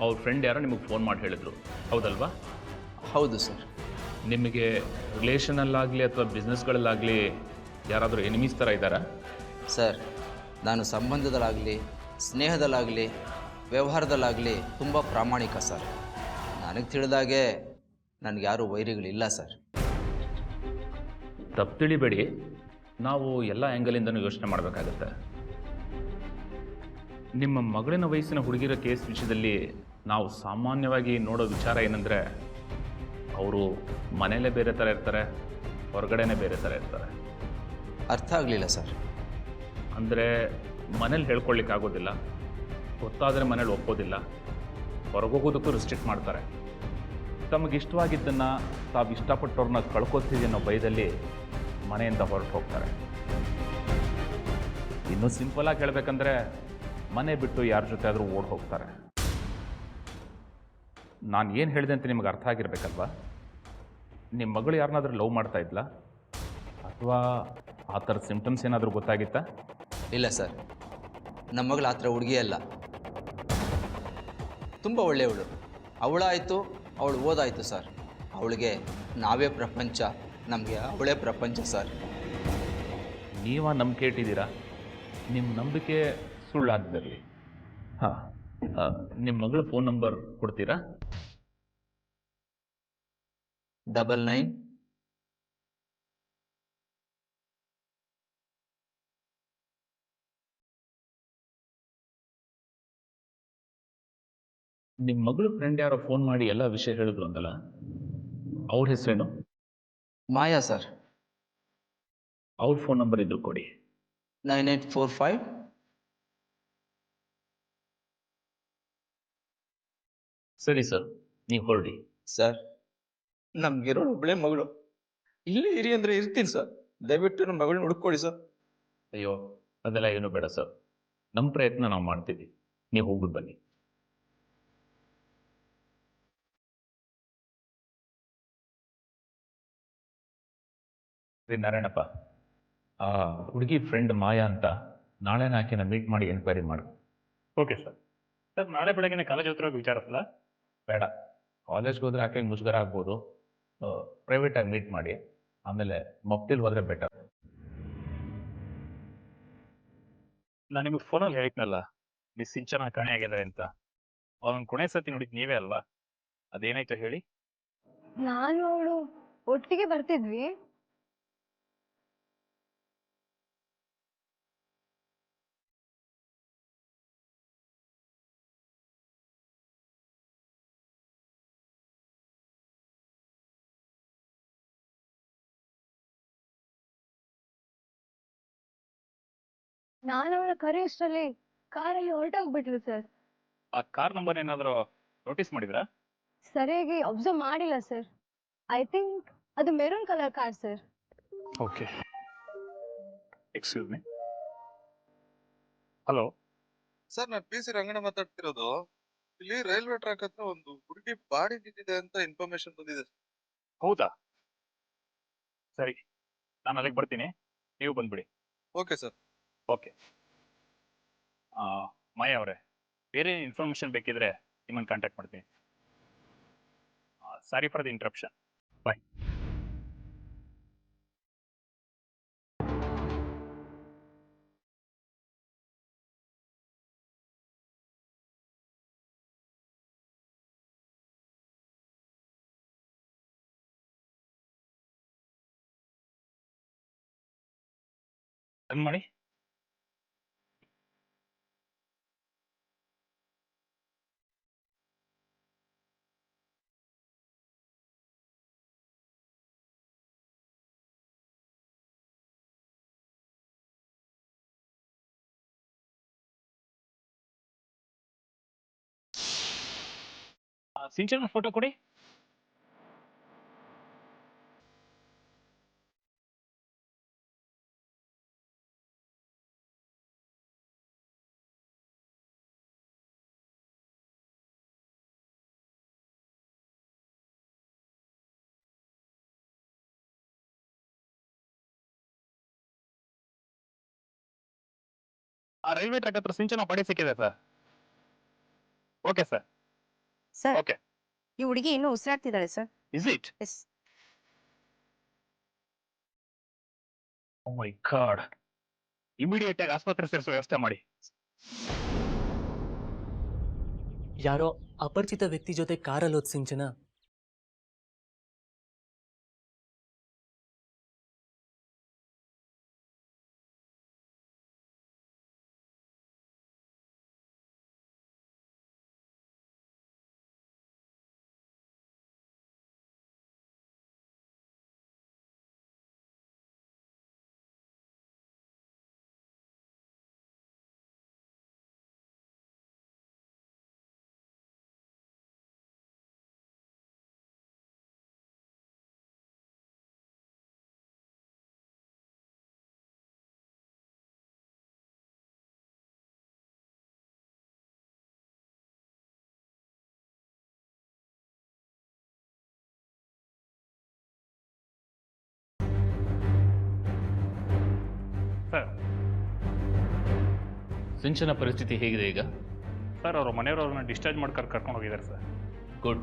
ಅವ್ರ ಫ್ರೆಂಡ್ ಯಾರೋ ನಿಮಗೆ ಫೋನ್ ಮಾಡಿ ಹೇಳಿದ್ರು, ಹೌದಲ್ವಾ? ಹೌದು ಸರ್. ನಿಮಗೆ ರಿಲೇಷನಲ್ಲಾಗಲಿ ಅಥವಾ ಬಿಸ್ನೆಸ್ಗಳಲ್ಲಾಗಲಿ ಯಾರಾದರೂ ಎನಿಮೀಸ್ ಥರ ಇದ್ದಾರಾ? ಸರ್, ನಾನು ಸಂಬಂಧದಲ್ಲಾಗಲಿ ಸ್ನೇಹದಲ್ಲಾಗಲಿ ವ್ಯವಹಾರದಲ್ಲಾಗಲಿ ತುಂಬ ಪ್ರಾಮಾಣಿಕ ಸರ್. ನನಗೆ ತಿಳಿದಾಗೆ ನನಗೆ ಯಾರೂ ವೈರಿಗಳಿಲ್ಲ ಸರ್. ತಪ್ಪು ತಿಳಿಬೇಡಿ, ನಾವು ಎಲ್ಲ ಆ್ಯಂಗಲಿಂದನೂ ಯೋಚನೆ ಮಾಡಬೇಕಾಗತ್ತೆ. ನಿಮ್ಮ ಮಗಳಿನ ವಯಸ್ಸಿನ ಹುಡುಗಿರ ಕೇಸ್ ವಿಷಯದಲ್ಲಿ ನಾವು ಸಾಮಾನ್ಯವಾಗಿ ನೋಡೋ ವಿಚಾರ ಏನಂದರೆ, ಅವರು ಮನೆಯಲ್ಲೇ ಬೇರೆ ಥರ ಇರ್ತಾರೆ, ಹೊರಗಡೆನೇ ಬೇರೆ ಥರ ಇರ್ತಾರೆ. ಅರ್ಥ ಆಗಲಿಲ್ಲ ಸರ್. ಅಂದರೆ ಮನೇಲಿ ಹೇಳ್ಕೊಳ್ಳಿಕ್ಕಾಗೋದಿಲ್ಲ, ಗೊತ್ತಾದರೆ ಮನೇಲಿ ಒಪ್ಪೋದಿಲ್ಲ, ಹೊರಗೋಗೋದಕ್ಕೂ ರಿಸ್ಟ್ರಿಕ್ಟ್ ಮಾಡ್ತಾರೆ. ತಮಗಿಷ್ಟವಾಗಿದ್ದನ್ನು ತಾವು ಇಷ್ಟಪಟ್ಟವ್ರನ್ನ ಕಳ್ಕೊತೀವಿ ಅನ್ನೋ ಭಯದಲ್ಲಿ ಮನೆಯಿಂದ ಹೊರಟು ಹೋಗ್ತಾರೆ. ಇನ್ನೂ ಸಿಂಪಲಾಗಿ ಹೇಳಬೇಕಂದ್ರೆ ಮನೆ ಬಿಟ್ಟು ಯಾರ ಜೊತೆ ಆದರೂ ಓಡಿ ಹೋಗ್ತಾರೆ. ನಾನು ಏನು ಹೇಳಿದೆ ಅಂತ ನಿಮಗೆ ಅರ್ಥ ಆಗಿರಬೇಕಲ್ವಾ? ನಿಮ್ಮ ಮಗಳು ಯಾರನ್ನಾದ್ರೂ ಲವ್ ಮಾಡ್ತಾ ಇದ್ಲಾ ಅಥವಾ ಆ ಥರದ ಸಿಂಪ್ಟಮ್ಸ್ ಏನಾದರೂ ಗೊತ್ತಾಗಿತ್ತಾ? ಇಲ್ಲ ಸರ್, ನಮ್ಮ ಮಗಳು ಆ ಥರ ಹುಡುಗಿ ಅಲ್ಲ. ತುಂಬ ಒಳ್ಳೆಯವಳು. ಅವಳಾಯಿತು, ಅವಳು ಓದಾಯಿತು ಸರ್. ಅವಳಿಗೆ ನಾವೇ ಪ್ರಪಂಚ, ನಮಗೆ ಅವಳೇ ಪ್ರಪಂಚ ಸರ್. ನೀವ ನಂಬಿಕೆ ಇಟ್ಟಿದ್ದೀರಾ? ನಿಮ್ಮ ನಂಬಿಕೆ ಸುಳ್ಳಾದಿರಲಿ. ಹಾಂ, ನಿಮ್ಮ ಮಗಳ ಫೋನ್ ನಂಬರ್ ಕೊಡ್ತೀರಾ? 99 ನಿಮ್ಮ ಮಗಳು ಫ್ರೆಂಡ್ ಯಾರೋ ಫೋನ್ ಮಾಡಿ ಎಲ್ಲ ವಿಷಯ ಹೇಳಿದ್ರು ಅಂತಲ್ಲ, ಅವ್ರ ಹೆಸರೇನು? ಮಾಯಾ ಸರ್. ಅವ್ರ ಫೋನ್ ನಂಬರ್ ಇದ್ರು ಕೊಡಿ. 9845. ಸರಿ ಸರ್, ನೀವು ಹೊರಡಿ. ಸರ್, ನಮ್ಗಿರೋ ಒಬ್ಬಳೇ ಮಗಳು. ಇಲ್ಲೇ ಇರಿ ಅಂದರೆ ಇರ್ತೀನಿ ಸರ್. ದಯವಿಟ್ಟು ನಮ್ಮ ಮಗಳನ್ನ ಹುಡ್ಕೊಳ್ಳಿ ಸರ್. ಅಯ್ಯೋ, ಅದೆಲ್ಲ ಏನು ಬೇಡ ಸರ್. ನಮ್ಮ ಪ್ರಯತ್ನ ನಾವು ಮಾಡ್ತೀವಿ. ನೀವು ಹೋಗ್ಬಿಟ್ಟು ಬನ್ನಿ. ನಾರಾಯಣಪ್ಪ, ಆ ಹುಡುಗಿ ಫ್ರೆಂಡ್ ಮಾಯಾ ಅಂತ ನಾಳೆನ ಆಕೆನ ಮೀಟ್ ಮಾಡಿ ಎನ್ಕ್ವೈರಿ ಮಾಡು. Okay sir. ಸರ್, ನಾಳೆ ಬೆಳಗ್ಗೆ ಕಾಲೇಜ್ ಹತ್ರ ವಿಚಾರಿಸಲ್ಲ? ಬೇಡ, ಕಾಲೇಜ್ಗೆ ಹೋದ್ರೆ ಆಕೆಗೆ ಮುಜುಗರ ಆಗ್ಬೋದು. ಪ್ರೈವೇಟಾಗಿ ಮೀಟ್ ಮಾಡಿ, ಆಮೇಲೆ ಮಫ್ತಿಲ್ ಹೋದ್ರೆ ಬೆಟರ್. ನಾನು ನಿಮಗೆ ಫೋನಲ್ಲಿ ಹೇಳಿದ್ನಲ್ಲ, ಮಿಸ್ ಸಿಂಚನ ಕಾಣೆ ಆಗಿದೆ ಅಂತ. ಅವನ ಕೊನೆ ಸತಿ ನೋಡಿದ್ ನೀವೇ ಅಲ್ವಾ? ಅದೇನಾಯ್ತು ಹೇಳಿ? ನಾನು ಅವಳು ಒಟ್ಟಿಗೆ ಬರ್ತಿದ್ವಿ. ನಾನು ಅವಳ ಕರೆಯೋಷ್ಟರಲ್ಲಿ ಕಾರಲ್ಲಿ ಹೊರಟೋಗ್ಬಿಟ್ರು ಸರ್. ಆ ಕಾರ್ ನಂಬರ್ ಏನಾದರೂ ನೋಟಿಸ್ ಮಾಡಿದ್ರಾ? ಸರಿಯಾಗಿ ಅಬ್ಸರ್ವ್ ಮಾಡಿಲ್ಲ ಸರ್. ಐ ಥಿಂಕ್ ಅದು maroon colour car sir. Okay, excuse me. Hello sir, ನಾನು PC ರಂಗಣ್ಣ ಮಾತಾಡ್ತಿರೋದು. ಇಲ್ಲಿ ರೈಲ್ವೆ ಟ್ರ್ಯಾಕ್ ಹತ್ರ ಒಂದು ಹುಡುಗಿ ಬಾಡಿ ಬಿದ್ದಿದೆ ಅಂತ ಇನ್ಫಾರ್ಮೇಶನ್ ಬಂದಿದೆ. ಹೌದಾ? ಸರಿ, ನಾನು ಅಲ್ಲಿಗೆ ಬರ್ತೀನಿ, ನೀವು ಬಂದ್ಬಿಡಿ. Okay sir. ಓಕೆ. ಮಾಯಾ ಅವರೇ, ಬೇರೆ ಇನ್ಫಾರ್ಮೇಷನ್ ಬೇಕಿದ್ರೆ ನಿಮ್ಮನ್ನು ಕಾಂಟ್ಯಾಕ್ಟ್ ಮಾಡ್ತೀನಿ. Sorry for the interruption. Bye. ಹಂಗೆ ಮಾಡಿ. ಸಿಂಚನ ಫೋಟೋ ಕೊಡಿ. ಆ ರೈಲ್ವೆ ಟ್ರ್ಯಾಕ್ ಹತ್ರ ಸಿಂಚನ ಬಾಡಿ ಸಿಕ್ಕಿದೆ sir. Okay sir. Sir, okay. ಈ ಹುಡುಗಿ ಇನ್ನೂ ಉಸಿರಾಡ್ತಿದ್ದಾಳೆ sir. Is it? Yes. Oh my God. Immediate ಆಗಿ ಆಸ್ಪತ್ರೆ ಸೇರಿಸೋ ವ್ಯವಸ್ಥೆ ಮಾಡಿ. ಯಾರೋ ಅಪರಿಚಿತ ವ್ಯಕ್ತಿ ಜೊತೆ ಕಾರಲ್ಲಿ ಹೋದ್ ಸಿಂಚನ ಸರ್. ಸಿಂಚನ ಪರಿಸ್ಥಿತಿ ಹೇಗಿದೆ ಈಗ? ಸರ್, ಅವರು ಮನೆಯವ್ರವ್ರನ್ನ ಡಿಸ್ಚಾರ್ಜ್ ಮಾಡಿ ಕರ್ಕೊಂಡು ಹೋಗಿದ್ದಾರೆ ಸರ್. ಗುಡ್.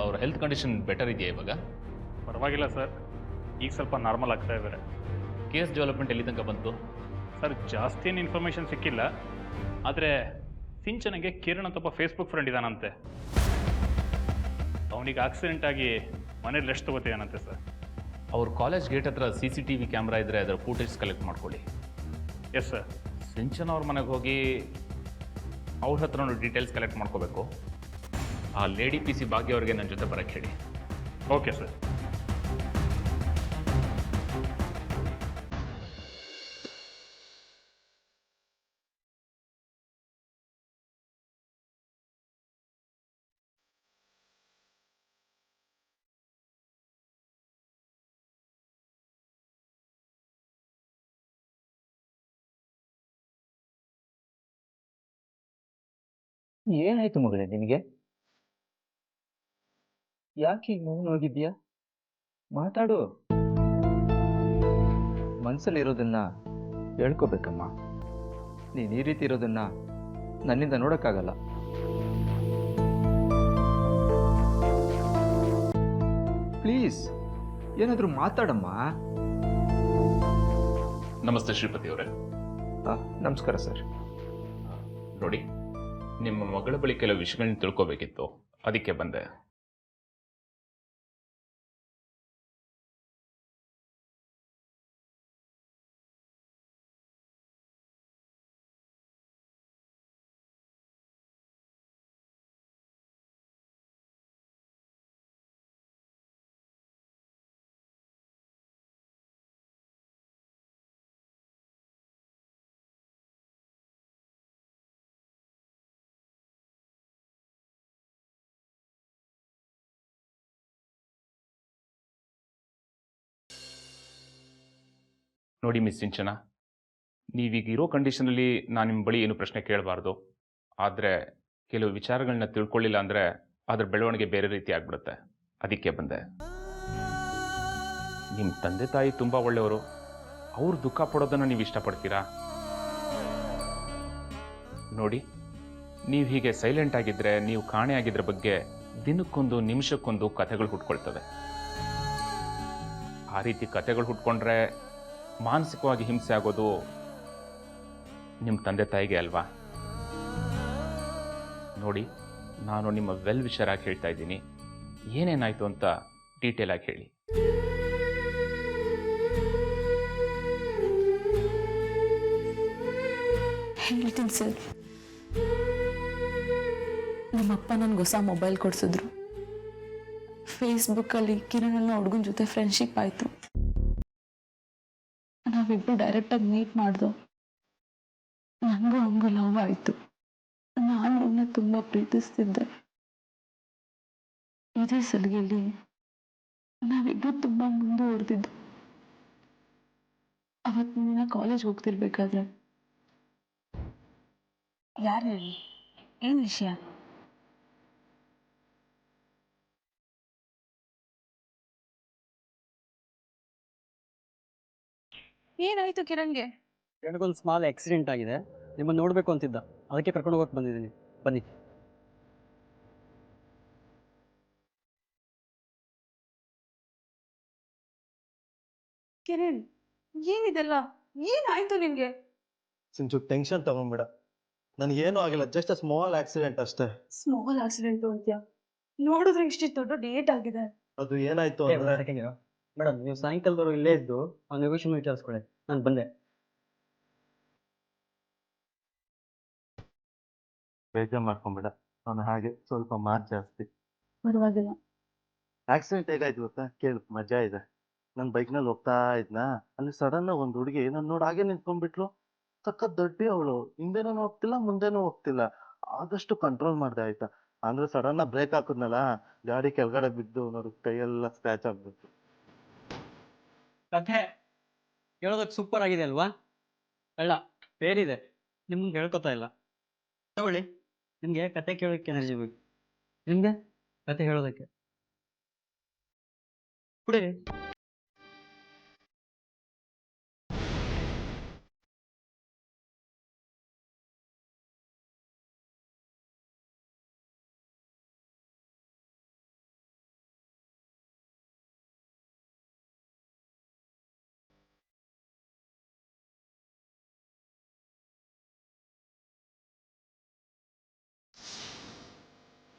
ಅವ್ರ ಹೆಲ್ತ್ ಕಂಡೀಷನ್ ಬೆಟರ್ ಇದೆಯಾ ಇವಾಗ? ಪರವಾಗಿಲ್ಲ ಸರ್, ಈಗ ಸ್ವಲ್ಪ ನಾರ್ಮಲ್ ಆಗ್ತಾ ಇದ್ದಾರೆ. ಕೇಸ್ ಡೆವಲಪ್ಮೆಂಟ್ ಎಲ್ಲಿ ತನಕ ಬಂತು? ಸರ್, ಜಾಸ್ತಿ ಏನು ಇನ್ಫಾರ್ಮೇಷನ್ ಸಿಕ್ಕಿಲ್ಲ. ಆದರೆ ಸಿಂಚನಿಗೆ ಕಿರಣ್ ಅಂತ ಒಬ್ಬ ಫೇಸ್ಬುಕ್ ಫ್ರೆಂಡ್ ಇದ್ದಾನಂತೆ. ಅವನಿಗೆ ಆಕ್ಸಿಡೆಂಟ್ ಆಗಿ ಮನೇಲಿ ರೆಸ್ಟ್ ತಗೋತಿದ್ದಾನಂತೆ ಸರ್. ಅವ್ರ ಕಾಲೇಜ್ ಗೇಟ್ ಹತ್ರ CCTV ಕ್ಯಾಮ್ರಾ ಇದ್ದರೆ ಅದರ ಫೂಟೇಜ್ ಕಲೆಕ್ಟ್ ಮಾಡ್ಕೊಳ್ಳಿ. Yes sir. ಸಿಂಚನ ಅವ್ರ ಮನೆಗೆ ಹೋಗಿ ಅವ್ರ ಹತ್ರ ಡೀಟೇಲ್ಸ್ ಕಲೆಕ್ಟ್ ಮಾಡ್ಕೋಬೇಕು. ಆ ಲೇಡಿ PC ಭಾಗ್ಯ ಅವ್ರಿಗೆ ನನ್ನ ಜೊತೆ ಬರೋಕ್ಕೆ ಹೇಳಿ. Okay sir. ಏನಾಯ್ತು ಮಗಳೇ ನಿನಗೆ? ಯಾಕೆ ಹೋಗಿದ್ಯಾ? ಮಾತಾಡು. ಮನಸ್ಸಲ್ಲಿರೋದನ್ನ ಹೇಳ್ಕೋಬೇಕಮ್ಮ. ನೀನು ಈ ರೀತಿ ಇರೋದನ್ನ ನನ್ನಿಂದ ನೋಡೋಕ್ಕಾಗಲ್ಲ. ಪ್ಲೀಸ್ ಏನಾದರೂ ಮಾತಾಡಮ್ಮ. ನಮಸ್ತೆ ಶ್ರೀಪತಿ ಅವರೇ. ನಮಸ್ಕಾರ ಸರ್. ನೋಡಿ, ನಿಮ್ಮ ಮಗಳ ಬಳಿ ಕೆಲವು ವಿಷಯಗಳನ್ನ ತಿಳ್ಕೊಬೇಕಿತ್ತು, ಅದಕ್ಕೆ ಬಂದೆ. ನೋಡಿ ಮಿಸ್ ಸಿಂಚನ, ನೀವೀಗ ಇರೋ ಕಂಡೀಷನಲ್ಲಿ ನಾನು ನಿಮ್ಮ ಬಳಿ ಏನು ಪ್ರಶ್ನೆ ಕೇಳಬಾರ್ದು. ಆದರೆ ಕೆಲವು ವಿಚಾರಗಳನ್ನ ತಿಳ್ಕೊಳ್ಳಿಲ್ಲ ಅಂದರೆ ಅದ್ರ ಬೆಳವಣಿಗೆ ಬೇರೆ ರೀತಿ ಆಗ್ಬಿಡುತ್ತೆ, ಅದಕ್ಕೆ ಬಂದೆ. ನಿಮ್ಮ ತಂದೆ ತಾಯಿ ತುಂಬ ಒಳ್ಳೆಯವರು, ಅವ್ರು ದುಃಖ ಪಡೋದನ್ನು ನೀವು ಇಷ್ಟಪಡ್ತೀರಾ? ನೋಡಿ, ನೀವು ಹೀಗೆ ಸೈಲೆಂಟ್ ಆಗಿದ್ದರೆ, ನೀವು ಕಾಣೆ ಆಗಿದ್ರ ಬಗ್ಗೆ ದಿನಕ್ಕೊಂದು ನಿಮಿಷಕ್ಕೊಂದು ಕಥೆಗಳು ಹುಟ್ಕೊಳ್ತವೆ. ಆ ರೀತಿ ಕಥೆಗಳು ಹುಟ್ಕೊಂಡ್ರೆ ಮಾನಸಿಕವಾಗಿ ಹಿಂಸೆ ಆಗೋದು ನಿಮ್ಮ ತಂದೆ ತಾಯಿಗೆ ಅಲ್ವಾ? ನೋಡಿ, ನಾನು ನಿಮ್ಮ ವೆಲ್ ವಿಷರ್ ಆಗಿ ಹೇಳ್ತಾ ಇದ್ದೀನಿ. ಏನೇನಾಯಿತು ಅಂತ ಡೀಟೇಲ್ ಆಗಿ ಹೇಳಿ. ಹೇಳ್ತೀನಿ ಸರ್. ನಮ್ಮಪ್ಪ ನನಗೆ ಹೊಸ ಮೊಬೈಲ್ ಕೊಡಿಸಿದ್ರು. ಫೇಸ್ಬುಕ್ಕಲ್ಲಿ ಕಿರಣ್ ಅನ್ನೋ ಹುಡುಗನ ಜೊತೆ ಫ್ರೆಂಡ್ಶಿಪ್ ಆಯಿತು. ನಾವಿಬ್ಬರು ಡೈರೆಕ್ಟಾಗಿ ಮೀಟ್ ಮಾಡ್ದು. ನನಗೂ ಹಂಗೂ ಲವ್ ಆಯಿತು. ನಾನು ಅವನ್ನ ತುಂಬ ಪ್ರೀತಿಸ್ತಿದ್ದೆ. ಇದೇ ಸಲಿಗೆಯಲ್ಲಿ ನಾವಿಬ್ಬರು ತುಂಬ ಮುಂದುವರೆದಿದ್ದು. ಅವತ್ತು ನೀನು ಕಾಲೇಜ್ ಹೋಗ್ತಿರ್ಬೇಕಾದ್ರೆ. ಯಾರು ಹೇಳಿ? ಏನು ವಿಷಯ? ಏನಾಯ್ತು ಕಿರಣ್ಗೆ? ಕಿರಣ್ಗೊಂದು ಸ್ಮಾಲ್ ಆಕ್ಸಿಡೆಂಟ್ ಆಗಿದೆ. ನಿಮ್ಮನ್ನು ನೋಡಬೇಕು ಅಂತಿದ್ದ, ಅದಕ್ಕೆ ಕರ್ಕೊಂಡು ಹೋಗಕ್ಕೆ ಬಂದಿದ್ದೀನಿ. ಬನ್ನಿ. ಕಿರಣ್, ಏನಿದೆಲ್ಲ? ಏನಾಯ್ತು ನಿನ್ಗೆ? ಸಿಂಚು ಟೆನ್ಷನ್ ತಗೊಂಬೇಡ, ನನಗೇನು ಆಗಿಲ್ಲ, ಜಸ್ಟ್ ಸ್ಮಾಲ್ ಆಕ್ಸಿಡೆಂಟ್ ಅಷ್ಟೇ. ಸ್ಮಾಲ್ ಆಕ್ಸಿಡೆಂಟ್ ಅಂತ್ಯ? ನೋಡಿದ್ರೆ ಇಷ್ಟಿಷ್ಟು ದೊಡ್ಡ ಡೇಟ್ ಆಗಿದೆ. ಅದು ಏನಾಯ್ತು ಅಂದ್ರೆ ಮೇಡಮ್, ನೀವು ಸಾಯಂಕಾಲದವರು ಇಲ್ಲೇ ಇದ್ದು ಅವ್ನ ಯೋಗೇಶನ್ ವಿಚಾರಿಸ್ಕೊಳ್ಳಿ. ನಾನು ಬಂದೆ. ಬೇಜಾರು ಮಾಡ್ಕೊಂಬೇಡ, ಅವನು ಹಾಗೆ ಸ್ವಲ್ಪ ಮಾರ್ಕ್ ಜಾಸ್ತಿ. ಪರವಾಗಿಲ್ಲ. ಆಕ್ಸಿಡೆಂಟ್ ಹೇಗಾಯ್ತು ಗೊತ್ತಾ? ಕೇಳು, ಮಜಾ ಇದೆ. ನನ್ನ ಬೈಕ್ನಲ್ಲಿ ಹೋಗ್ತಾ ಇದ್ನಾ, ಅಲ್ಲಿ ಸಡನ್ ಒಂದು ಹುಡುಗಿ ನನ್ನ ನೋಡಿ ಹಾಗೆ ನಿಂತ್ಕೊಂಡ್ಬಿಟ್ಲು. ಸಖತ್ ದೊಡ್ಡಿ ಅವಳು, ಹಿಂದೆನೂ ಹೋಗ್ತಿಲ್ಲ ಮುಂದೆನೂ ಹೋಗ್ತಿಲ್ಲ. ಆದಷ್ಟು ಕಂಟ್ರೋಲ್ ಮಾಡ್ದೆ ಆಯ್ತಾ. ಅಂದ್ರೆ ಸಡನ್ ಬ್ರೇಕ್ ಹಾಕಿದ್ನಲ್ಲ, ಗಾಡಿ ಕೆಳಗಡೆ ಬಿದ್ದು ನೋಡು ಕೈಯೆಲ್ಲ ಸ್ಕ್ರಾಚ್ ಆಗ್ಬಿಟ್ಟು. ಕಥೆ ಹೇಳೋದಕ್ಕೆ ಸೂಪರ್ ಆಗಿದೆ ಅಲ್ವಾ? ಅಲ್ಲ, ಬೇರಿದೆ, ನಿಮ್ಗೆ ಹೇಳ್ಕೊತಾ ಇಲ್ಲ. ತಗೊಳ್ಳಿ, ನಿಮಗೆ ಕತೆ ಕೇಳೋಕ್ಕೆ ಎನರ್ಜಿ ಬೇಕು. ನಿಮಗೆ ಕತೆ ಹೇಳೋದಕ್ಕೆ ಕುಡಿ.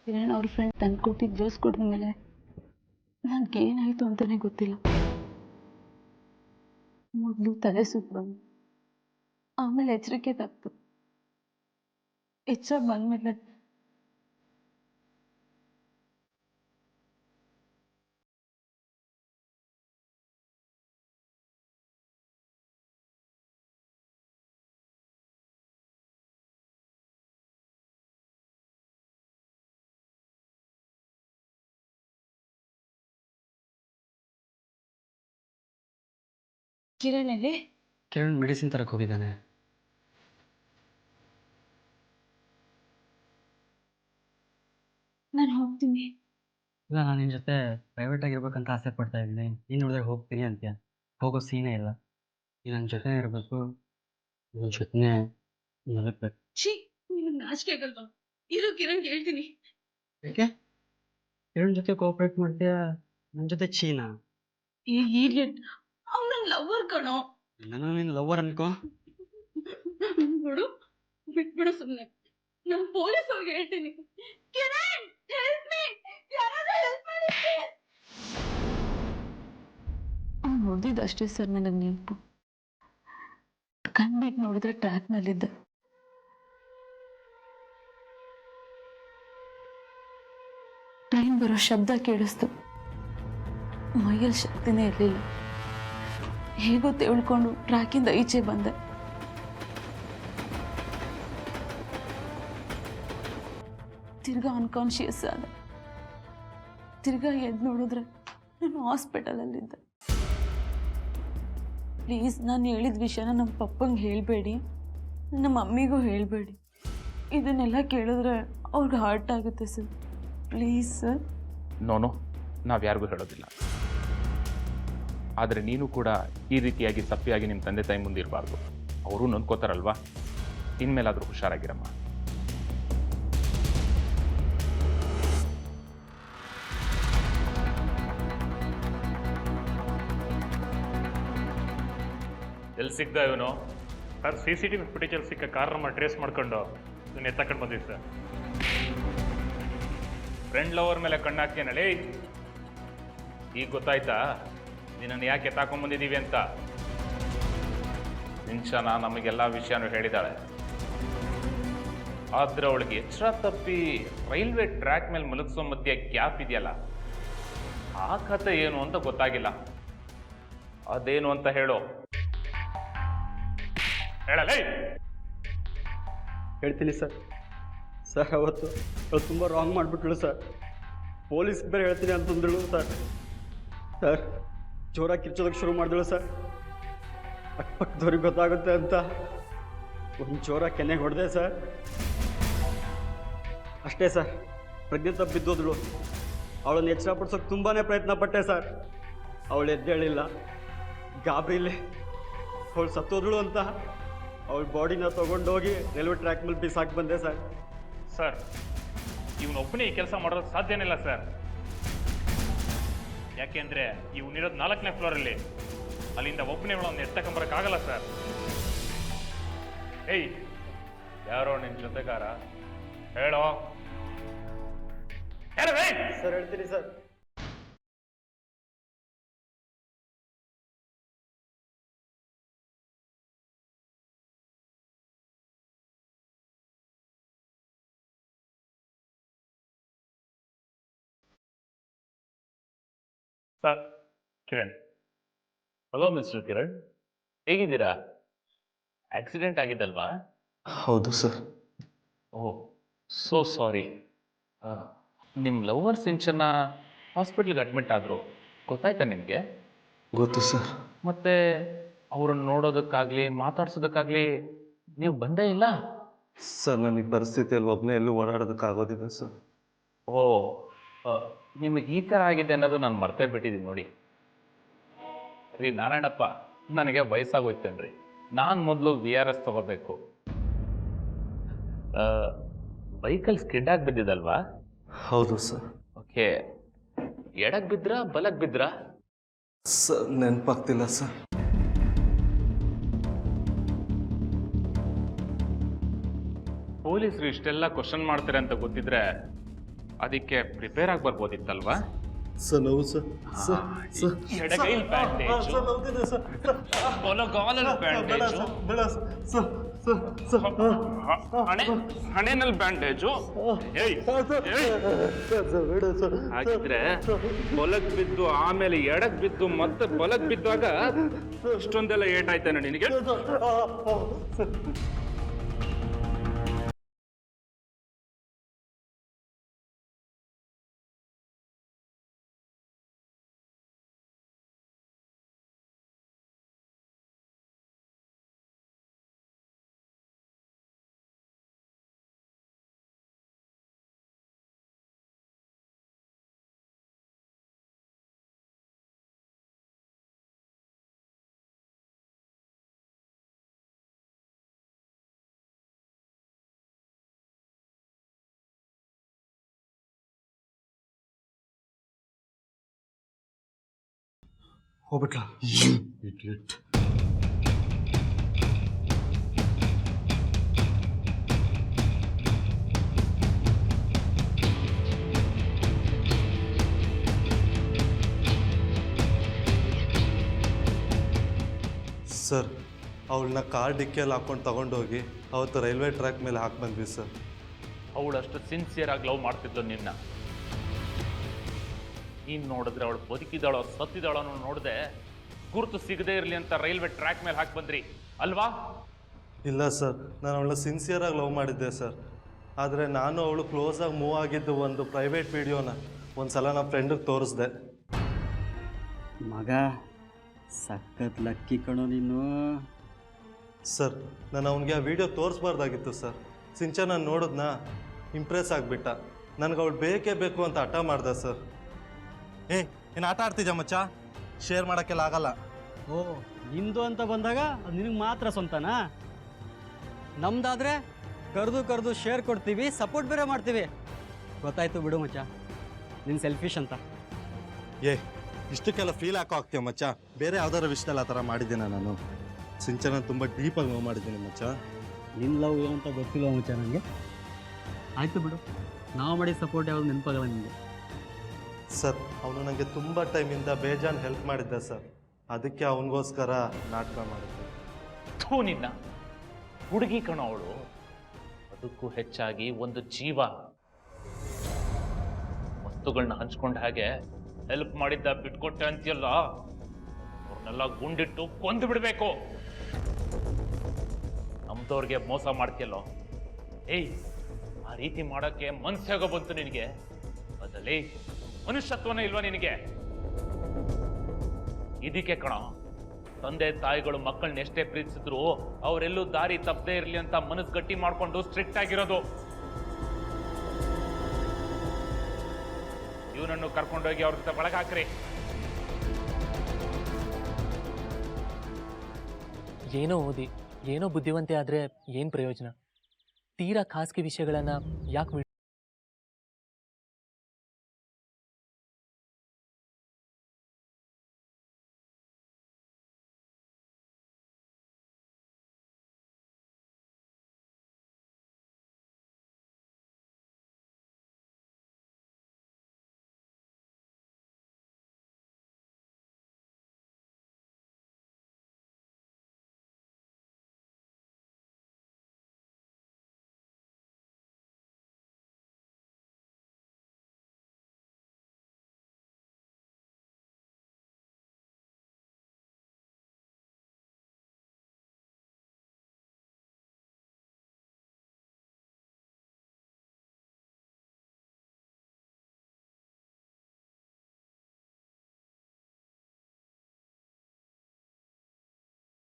ಕಿರಣ್ ಅವ್ರ ಫ್ರೆಂಡ್ ತಂದು ಕೊಟ್ಟಿದ್ದು ಜ್ಯೂಸ್ ಕುಡಿದ್ಮೇಲೆ ನನಗೇನಾಯಿತು ಅಂತಲೇ ಗೊತ್ತಿಲ್ಲ. ಮೊದಲು ತಲೆ ಸುತ್ತು ಬಂದು, ಆಮೇಲೆ ಎಚ್ಚರಿಕೆ ತಪ್ಪಿತು. ಎಚ್ಚರ ಬಂದಮೇಲೆ ಕಿರಣ್ ಎಲ್ಲಿ? ಕಿರಣ್ ಮೆಡಿಸಿನ್ ತರಕ್ಕೆ ಹೋಗಿದ್ದಾನೆ. ಹೋಗ್ತೀನಿ. ಇಲ್ಲ ನಾನು ನಿನ್ನ ಜೊತೆ ಪ್ರೈವೇಟ್ ಆಗಿರ್ಬೇಕಂತ ಆಸೆ ಪಡ್ತಾ ಇದ್ದೀನಿ. ನೀನು ನೋಡಿದ್ರೆ ಹೋಗ್ತೀನಿ ಅಂತೀಯ. ಹೋಗೋ ಸೀನೇ ಇಲ್ಲ. ನೀನು ನನ್ನ ಜೊತೆ ಇರಬೇಕು, ನನ್ನ ಜೊತೆನೇ ಮಲಗಬೇಕು. ಛೀ, ನಿನಗೆ ನಾಚಿಕೆ ಆಗಲ್ವಾ? ಇರು ಕಿರಣ್ ಹೇಳ್ತೀನಿ. ಯಾಕೆ ಎರಡು ಜೊತೆ ಕೋಆಪ್ರೇಟ್ ಮಾಡ್ತೀಯಾ, ನನ್ನ ಜೊತೆ ಚೀನಾ? ಏ ಈಡಿಯಟ್, ಅವ್ನು ನನ್ನ ಲವರ್ ಕಣೋ. ನಾನು ನಿನ್ನ ಲವರ್ ಅನ್ಕೋ. ನೋಡು, ಬಿಟ್ಬಿಡು ಸುಮ್ಮನೆ. ನಾನು ಪೊಲೀಸ್ ಅವ್ರಿಗೆ ಹೇಳ್ತೀನಿ. ಕಿರಣ್, ಹೆಲ್ಪ್ ಮೀ, ಯಾರಾದ್ರೂ ಹೆಲ್ಪ್ ಮಾಡಿ. ಅವ್ನು ನೋಡಿದ್ದಷ್ಟೇ ಸರ್ ನನಗೆ ನೆನಪು. ಕಣ್ಬಿಟ್ಟು ನೋಡಿದ್ರೆ ಟ್ರ್ಯಾಕ್ನಲ್ಲಿದ್ದ. ಟ್ರೈನ್ ಬರೋ ಶಬ್ದ ಕೇಳಿಸ್ತು. ಮೈಯಲ್ಲಿ ಶಕ್ತಿನೇ ಇರಲಿಲ್ಲ. ಹೇಗೋ ತೆಳ್ಕೊಂಡು ಟ್ರ್ಯಾಕಿಂದ ಈಚೆ ಬಂದೆ. ತಿರ್ಗಾ ಅನ್ಕಾನ್ಶಿಯಸ್ ಆದ. ತಿರ್ಗಾ ಎದ್ದು ನೋಡಿದ್ರೆ ನಾನು ಹಾಸ್ಪಿಟಲಲ್ಲಿದ್ದೆ. ಪ್ಲೀಸ್, ನಾನು ಹೇಳಿದ ವಿಷಯನ ನಮ್ಮ ಪಪ್ಪಂಗೆ ಹೇಳಬೇಡಿ, ನಮ್ಮ ಮಮ್ಮಿಗೂ ಹೇಳಬೇಡಿ. ಇದನ್ನೆಲ್ಲ ಕೇಳಿದ್ರೆ ಅವ್ರಿಗೆ ಹರ್ಟ್ ಆಗುತ್ತೆ ಸರ್. Please sir. ನೋನು, ನಾವು ಯಾರಿಗೂ ಹೇಳೋದಿಲ್ಲ. ಆದರೆ ನೀನು ಕೂಡ ಈ ರೀತಿಯಾಗಿ ಸಪ್ಪಿಯಾಗಿ ನಿಮ್ಮ ತಂದೆ ತಾಯಿ ಮುಂದಿರಬಾರ್ದು. ಅವರು ನೊಂದ್ಕೋತಾರಲ್ವಾ. ಇನ್ಮೇಲಾದರೂ ಹುಷಾರಾಗಿರಮ್ಮ. ಎಲ್ಲಿ ಸಿಗ್ದ ಇವನು? ಸರ್, CCTV ಫುಟೇಜಲ್ಲಿ ಸಿಕ್ಕ ಕಾರ್ ನಂಬರ್ ಟ್ರೇಸ್ ಮಾಡ್ಕೊಂಡು ಇವನ್ನ ಎತ್ತಕೊಂಡು ಬಂದಿದ್ದು ಸರ್. ಫ್ರೆಂಡ್ ಲವರ್ ಮೇಲೆ ಕಣ್ಣಾಕ್ಯ ನಳಿ. ಈಗ ಗೊತ್ತಾಯ್ತಾ ನಿನ್ನನ್ನು ಯಾಕೆ ಎತ್ತಾಕೊಂಡ್ಬಂದಿದ್ದೀವಿ ಅಂತ? ಸಿಂಚನ ನಮಗೆಲ್ಲ ವಿಷಯನೂ ಹೇಳಿದಾಳೆ. ಆದ್ರೆ ಅವಳಿಗೆ ಎಚ್ಚರ ತಪ್ಪಿ ರೈಲ್ವೆ ಟ್ರ್ಯಾಕ್ ಮೇಲೆ ಮಲಗಿಸೋ ಮಧ್ಯೆ ಗ್ಯಾಪ್ ಇದೆಯಲ್ಲ, ಆ ಕಥೆ ಏನು ಅಂತ ಗೊತ್ತಾಗಿಲ್ಲ. ಅದೇನು ಅಂತ ಹೇಳು. ಹೇಳಲೇ. ಹೇಳ್ತೀನಿ ಸರ್. ಸರ್, ಅವತ್ತು ಅವಳು ತುಂಬ ರಾಂಗ್ ಮಾಡಿಬಿಟ್ಳು ಸರ್. ಪೊಲೀಸ್ಗೆ ಬೇರೆ ಹೇಳ್ತೀನಿ ಅಂತಂದಳು ಸರ್. ಸರ್, ಜೋರಾಗಿ ಕಿರ್ಚೋದಕ್ಕೆ ಶುರು ಮಾಡಿದಳು ಸರ್. ಅಕ್ಕಪಕ್ಕದವ್ರಿಗೆ ಗೊತ್ತಾಗುತ್ತೆ ಅಂತ ಒಂದು ಜೋರಾಗಿ ಕೆನೆಗೆ ಹೊಡೆದೆ ಸರ್. ಅಷ್ಟೇ ಸರ್, ಪ್ರಜ್ಞೆ ತಪ್ಪು ಬಿದ್ದೋದಳು. ಅವಳನ್ನು ಎಚ್ಚರ ಪಡಿಸೋಕೆ ತುಂಬಾ ಪ್ರಯತ್ನ ಪಟ್ಟೆ ಸರ್. ಅವಳು ಎದ್ದೇಳಿಲ್ಲ. ಗಾಬರಿಲಿ ಅವಳು ಸತ್ತೋದಳು ಅಂತ ಅವಳ ಬಾಡಿನ ತೊಗೊಂಡೋಗಿ ರೈಲ್ವೆ ಟ್ರ್ಯಾಕ್ ಮೇಲೆ ಬಿಸಾಕಿ ಬಂದೆ ಸರ್. ಸರ್, ಇವನೊಬ್ಬನೇ ಈ ಕೆಲಸ ಮಾಡೋದಕ್ಕೆ ಸಾಧ್ಯನೇ ಇಲ್ಲ ಸರ್. ಯಾಕೆಂದ್ರೆ ಇವನಿರೋದು 4ನೇ ಫ್ಲೋರಲ್ಲಿ. ಅಲ್ಲಿಂದ ಒಬ್ಬನೇ ಅವಳನ್ನು ಎತ್ತಕೊಂಬರಕ್ಕಾಗಲ್ಲ ಸರ್. ಏಯ್, ಯಾರೋ ನಿನ್ನ ಜೊತೆಗಾರ? ಹೇಳೋ. ಸರ್, ಹೇಳ್ತೀನಿ sir. Sir, Kiran. Hello mister Kiran, ಹೇಗಿದ್ದೀರಾ? ಆಕ್ಸಿಡೆಂಟ್ ಆಗಿದ್ದಲ್ವಾ? ಹೌದು ಸರ್. ಓಹ್, ಸೋ ಸಾರಿ. ನಿಮ್ಮ ಲವರ್ ಸಿಂಚನ ಹಾಸ್ಪಿಟ್ಲಿಗೆ ಅಡ್ಮಿಟ್ ಆದರು, ಗೊತ್ತಾಯ್ತಾ ನಿಮಗೆ? ಗೊತ್ತು ಸರ್. ಮತ್ತೆ ಅವ್ರನ್ನ ನೋಡೋದಕ್ಕಾಗಲಿ ಮಾತಾಡ್ಸೋದಕ್ಕಾಗಲಿ ನೀವು ಬಂದೇ ಇಲ್ಲ? ಸರ್, ನನಗೆ ಪರಿಸ್ಥಿತಿಯಲ್ಲಿ ಒಬ್ಬನೇ ಎಲ್ಲೂ ಓಡಾಡೋದಕ್ಕಾಗೋದಿಲ್ಲ ಸರ್. ಓ, ನಿಮಗೆ ಈ ಥರ ಆಗಿದೆ ಅನ್ನೋದು ನಾನು ಮರ್ತೇ ಬಿಟ್ಟಿದ್ದೀನಿ ನೋಡಿ. ರೀ ನಾರಾಯಣಪ್ಪ, ನನಗೆ ವಯಸ್ಸಾಗೋಯ್ತೇನ್ರಿ. ನಾನು ಮೊದಲು VRS ತಗೋಬೇಕು. ಬೈಕಲ್ಲಿ ಸ್ಕಿಡ್ ಆಗಿ ಬಿದ್ದಿದ್ದಲ್ವಾ? ಹೌದು ಸರ್. ಓಕೆ, ಎಡಕ್ಕೆ ಬಿದ್ರಾ ಬಲಕ್ಕೆ ಬಿದ್ರಾ? Sir, ನೆನಪಾಗ್ತಿಲ್ಲ sir. ಪೊಲೀಸರು ಇಷ್ಟೆಲ್ಲ ಕ್ವಶನ್ ಮಾಡ್ತಾರೆ ಅಂತ ಗೊತ್ತಿದ್ರೆ ಅದಕ್ಕೆ ಪ್ರಿಪೇರ್ ಆಗಿ ಬರ್ಬೋದಿತ್ತಲ್ವಾ? ಸರ್, ನೋವು ಸರ್. ಎಡಗೈಲಿ ಬ್ಯಾಂಡೇಜು, ಬಲಗಾಲಲ್ಲಿ ಬ್ಯಾಂಡೇಜು, ಹಣೆನಲ್ಲಿ ಬ್ಯಾಂಡೇಜು. ಹಾಗಿದ್ರೆ ಬಲಕ್ ಬಿದ್ದು ಆಮೇಲೆ ಎಡಕ್ ಬಿದ್ದು ಮತ್ತೆ ಬಲಕ್ ಬಿದ್ದಾಗ ಇಷ್ಟೊಂದೆಲ್ಲ ಏಟಾಯ್ತಾನೆ ನಿನಗೆ? ಹೋಗ್ಬಿಟ್ಲಾ ಇಡಿಯಟ್. ಸರ್ ಅವಳನ್ನ ಕಾರ್ ಡಿಕ್ಕಿಯಲ್ಲಿ ಹಾಕೊಂಡು ತಗೊಂಡೋಗಿ ಅವತ್ತು ರೈಲ್ವೆ ಟ್ರ್ಯಾಕ್ ಮೇಲೆ ಹಾಕಿ ಬಂದ್ವಿ ಸರ್. ಅವಳಷ್ಟು ಸಿನ್ಸಿಯರ್ ಆಗಿ ಲವ್ ಮಾಡ್ತಿದ್ಲು ನಿನ್ನ. ನೀನು ನೋಡಿದ್ರೆ ಅವಳು ಬದುಕಿದಾಳೋ ಸತ್ತಿದಾಳೋ ನೋಡಿದೆ ಗುರುತು ಸಿಗದೇ ಇರಲಿ ಅಂತ ರೈಲ್ವೆ ಟ್ರ್ಯಾಕ್ ಮೇಲೆ ಹಾಕಿ ಬಂದ್ರಿ ಅಲ್ವಾ? ಇಲ್ಲ ಸರ್, ನಾನು ಅವಳನ್ನ ಸಿನ್ಸಿಯರಾಗಿ ಲವ್ ಮಾಡಿದ್ದೆ ಸರ್. ಆದರೆ ನಾನು ಅವಳು ಕ್ಲೋಸಾಗಿ ಮೂವ್ ಆಗಿದ್ದು ಒಂದು ಪ್ರೈವೇಟ್ ವಿಡಿಯೋನ ಒಂದು ಸಲ ನಮ್ಮ ಫ್ರೆಂಡಿಗೆ ತೋರಿಸ್ದೆ. ಮಗ ಸಖತ್ ಲಕ್ಕಿ ಕಣೋ ನೀನು. ಸರ್ ನಾನು ಅವನಿಗೆ ಆ ವಿಡಿಯೋ ತೋರಿಸ್ಬಾರ್ದಾಗಿತ್ತು ಸರ್. ಸಿಂಚನ ನೋಡಿದ್ನಾ ಇಂಪ್ರೆಸ್ ಆಗಿಬಿಟ್ಟ. ನನಗೆ ಅವಳು ಬೇಕೇ ಬೇಕು ಅಂತ ಹಠ ಮಾಡ್ದೆ ಸರ್. ಏನು ಆಟ ಆಡ್ತಿದ್ಯಾ ಮಚ್ಚ? ಶೇರ್ ಮಾಡೋಕ್ಕೆಲ್ಲ ಆಗಲ್ಲ. ಓ ನಿಂದು ಅಂತ ಬಂದಾಗ ಅದು ನಿನಗೆ ಮಾತ್ರ ಸ್ವಂತನಾ? ನಮ್ದಾದ್ರೆ ಕರೆದು ಶೇರ್ ಕೊಡ್ತೀವಿ, ಸಪೋರ್ಟ್ ಬೇರೆ ಮಾಡ್ತೀವಿ. ಗೊತ್ತಾಯ್ತು ಬಿಡು ಮಚ್ಚ, ನಿನ್ನ ಸೆಲ್ಫಿಶ್ ಅಂತ. ಇಷ್ಟಕ್ಕೆಲ್ಲ ಫೀಲ್ ಹಾಕೋ ಆಗ್ತೀಯ ಮಚ್ಚ? ಬೇರೆ ಯಾವ್ದಾರ ವಿಷಯದಲ್ಲಿ ಆ ಥರ ಮಾಡಿದ್ದೀನ ನಾನು? ಸಿಂಚನ ತುಂಬ ಡೀಪಾಗಿ ಲವ್ ಮಾಡಿದ್ದೀನಿ ಮಚ್ಚ. ನಿನ್ನ ಲವ್ ಏನಂತ ಗೊತ್ತಿಲ್ಲ ಮಚ್ಚ ನನಗೆ. ಆಯಿತು ಬಿಡು, ನಾವು ಮಾಡಿದ ಸಪೋರ್ಟ್ ಯಾವುದು ನೆನಪಾಗಲ್ಲ ನಿಮಗೆ. ಸರ್ ಅವನು ನನಗೆ ತುಂಬ ಟೈಮಿಂದ ಬೇಜಾನ್ ಹೆಲ್ಪ್ ಮಾಡಿದ್ದೆ ಸರ್. ಅದಕ್ಕೆ ಅವನಿಗೋಸ್ಕರ ನಾಟಕ ಮಾಡಿದ್ದೆ. ಥೂ ನಿನ್ನ ಹುಡುಗಿ ಕಣೋ ಅವಳು. ಅದಕ್ಕೂ ಹೆಚ್ಚಾಗಿ ಒಂದು ಜೀವ. ವಸ್ತುಗಳನ್ನ ಹಂಚ್ಕೊಂಡ ಹಾಗೆ ಹೆಲ್ಪ್ ಮಾಡಿದ್ದ ಬಿಟ್ಕೊಟ್ಟೆ ಅಂತೀಯಲ್ಲ, ಅವ್ರನ್ನೆಲ್ಲ ಗುಂಡಿಟ್ಟು ಕೊಂದು ಬಿಡಬೇಕು. ನಮ್ದವ್ರಿಗೆ ಮೋಸ ಮಾಡ್ತೀಯಲ್ಲೋ. ಆ ರೀತಿ ಮಾಡೋಕ್ಕೆ ಮನ್ಸಾಗೋ ಬಂತು ನಿನಗೆ? ಬದಲಿ ಮನುಷ್ಯತ್ವನೇ ಇಲ್ವಾ ನಿನಗೆ? ಇದಕ್ಕೆ ಕಣ ತಂದೆ ತಾಯಿಗಳು ಮಕ್ಕಳನ್ನ ಎಷ್ಟೇ ಪ್ರೀತಿಸಿದ್ರು ಅವರೆಲ್ಲೂ ದಾರಿ ತಪ್ಪದೇ ಇರಲಿ ಅಂತ ಮನಸ್ಸು ಗಟ್ಟಿ ಮಾಡ್ಕೊಂಡು ಸ್ಟ್ರಿಕ್ಟ್ ಆಗಿರೋದು. ಇವನನ್ನು ಕರ್ಕೊಂಡೋಗಿ ಅವ್ರ ಜೊತೆ ಒಳಗಾಕ್ರಿ. ಏನೋ ಓದಿ ಏನೋ ಬುದ್ಧಿವಂತೆ ಆದರೆ ಏನು ಪ್ರಯೋಜನ? ತೀರಾ ಖಾಸಗಿ ವಿಷಯಗಳನ್ನು ಯಾಕೆ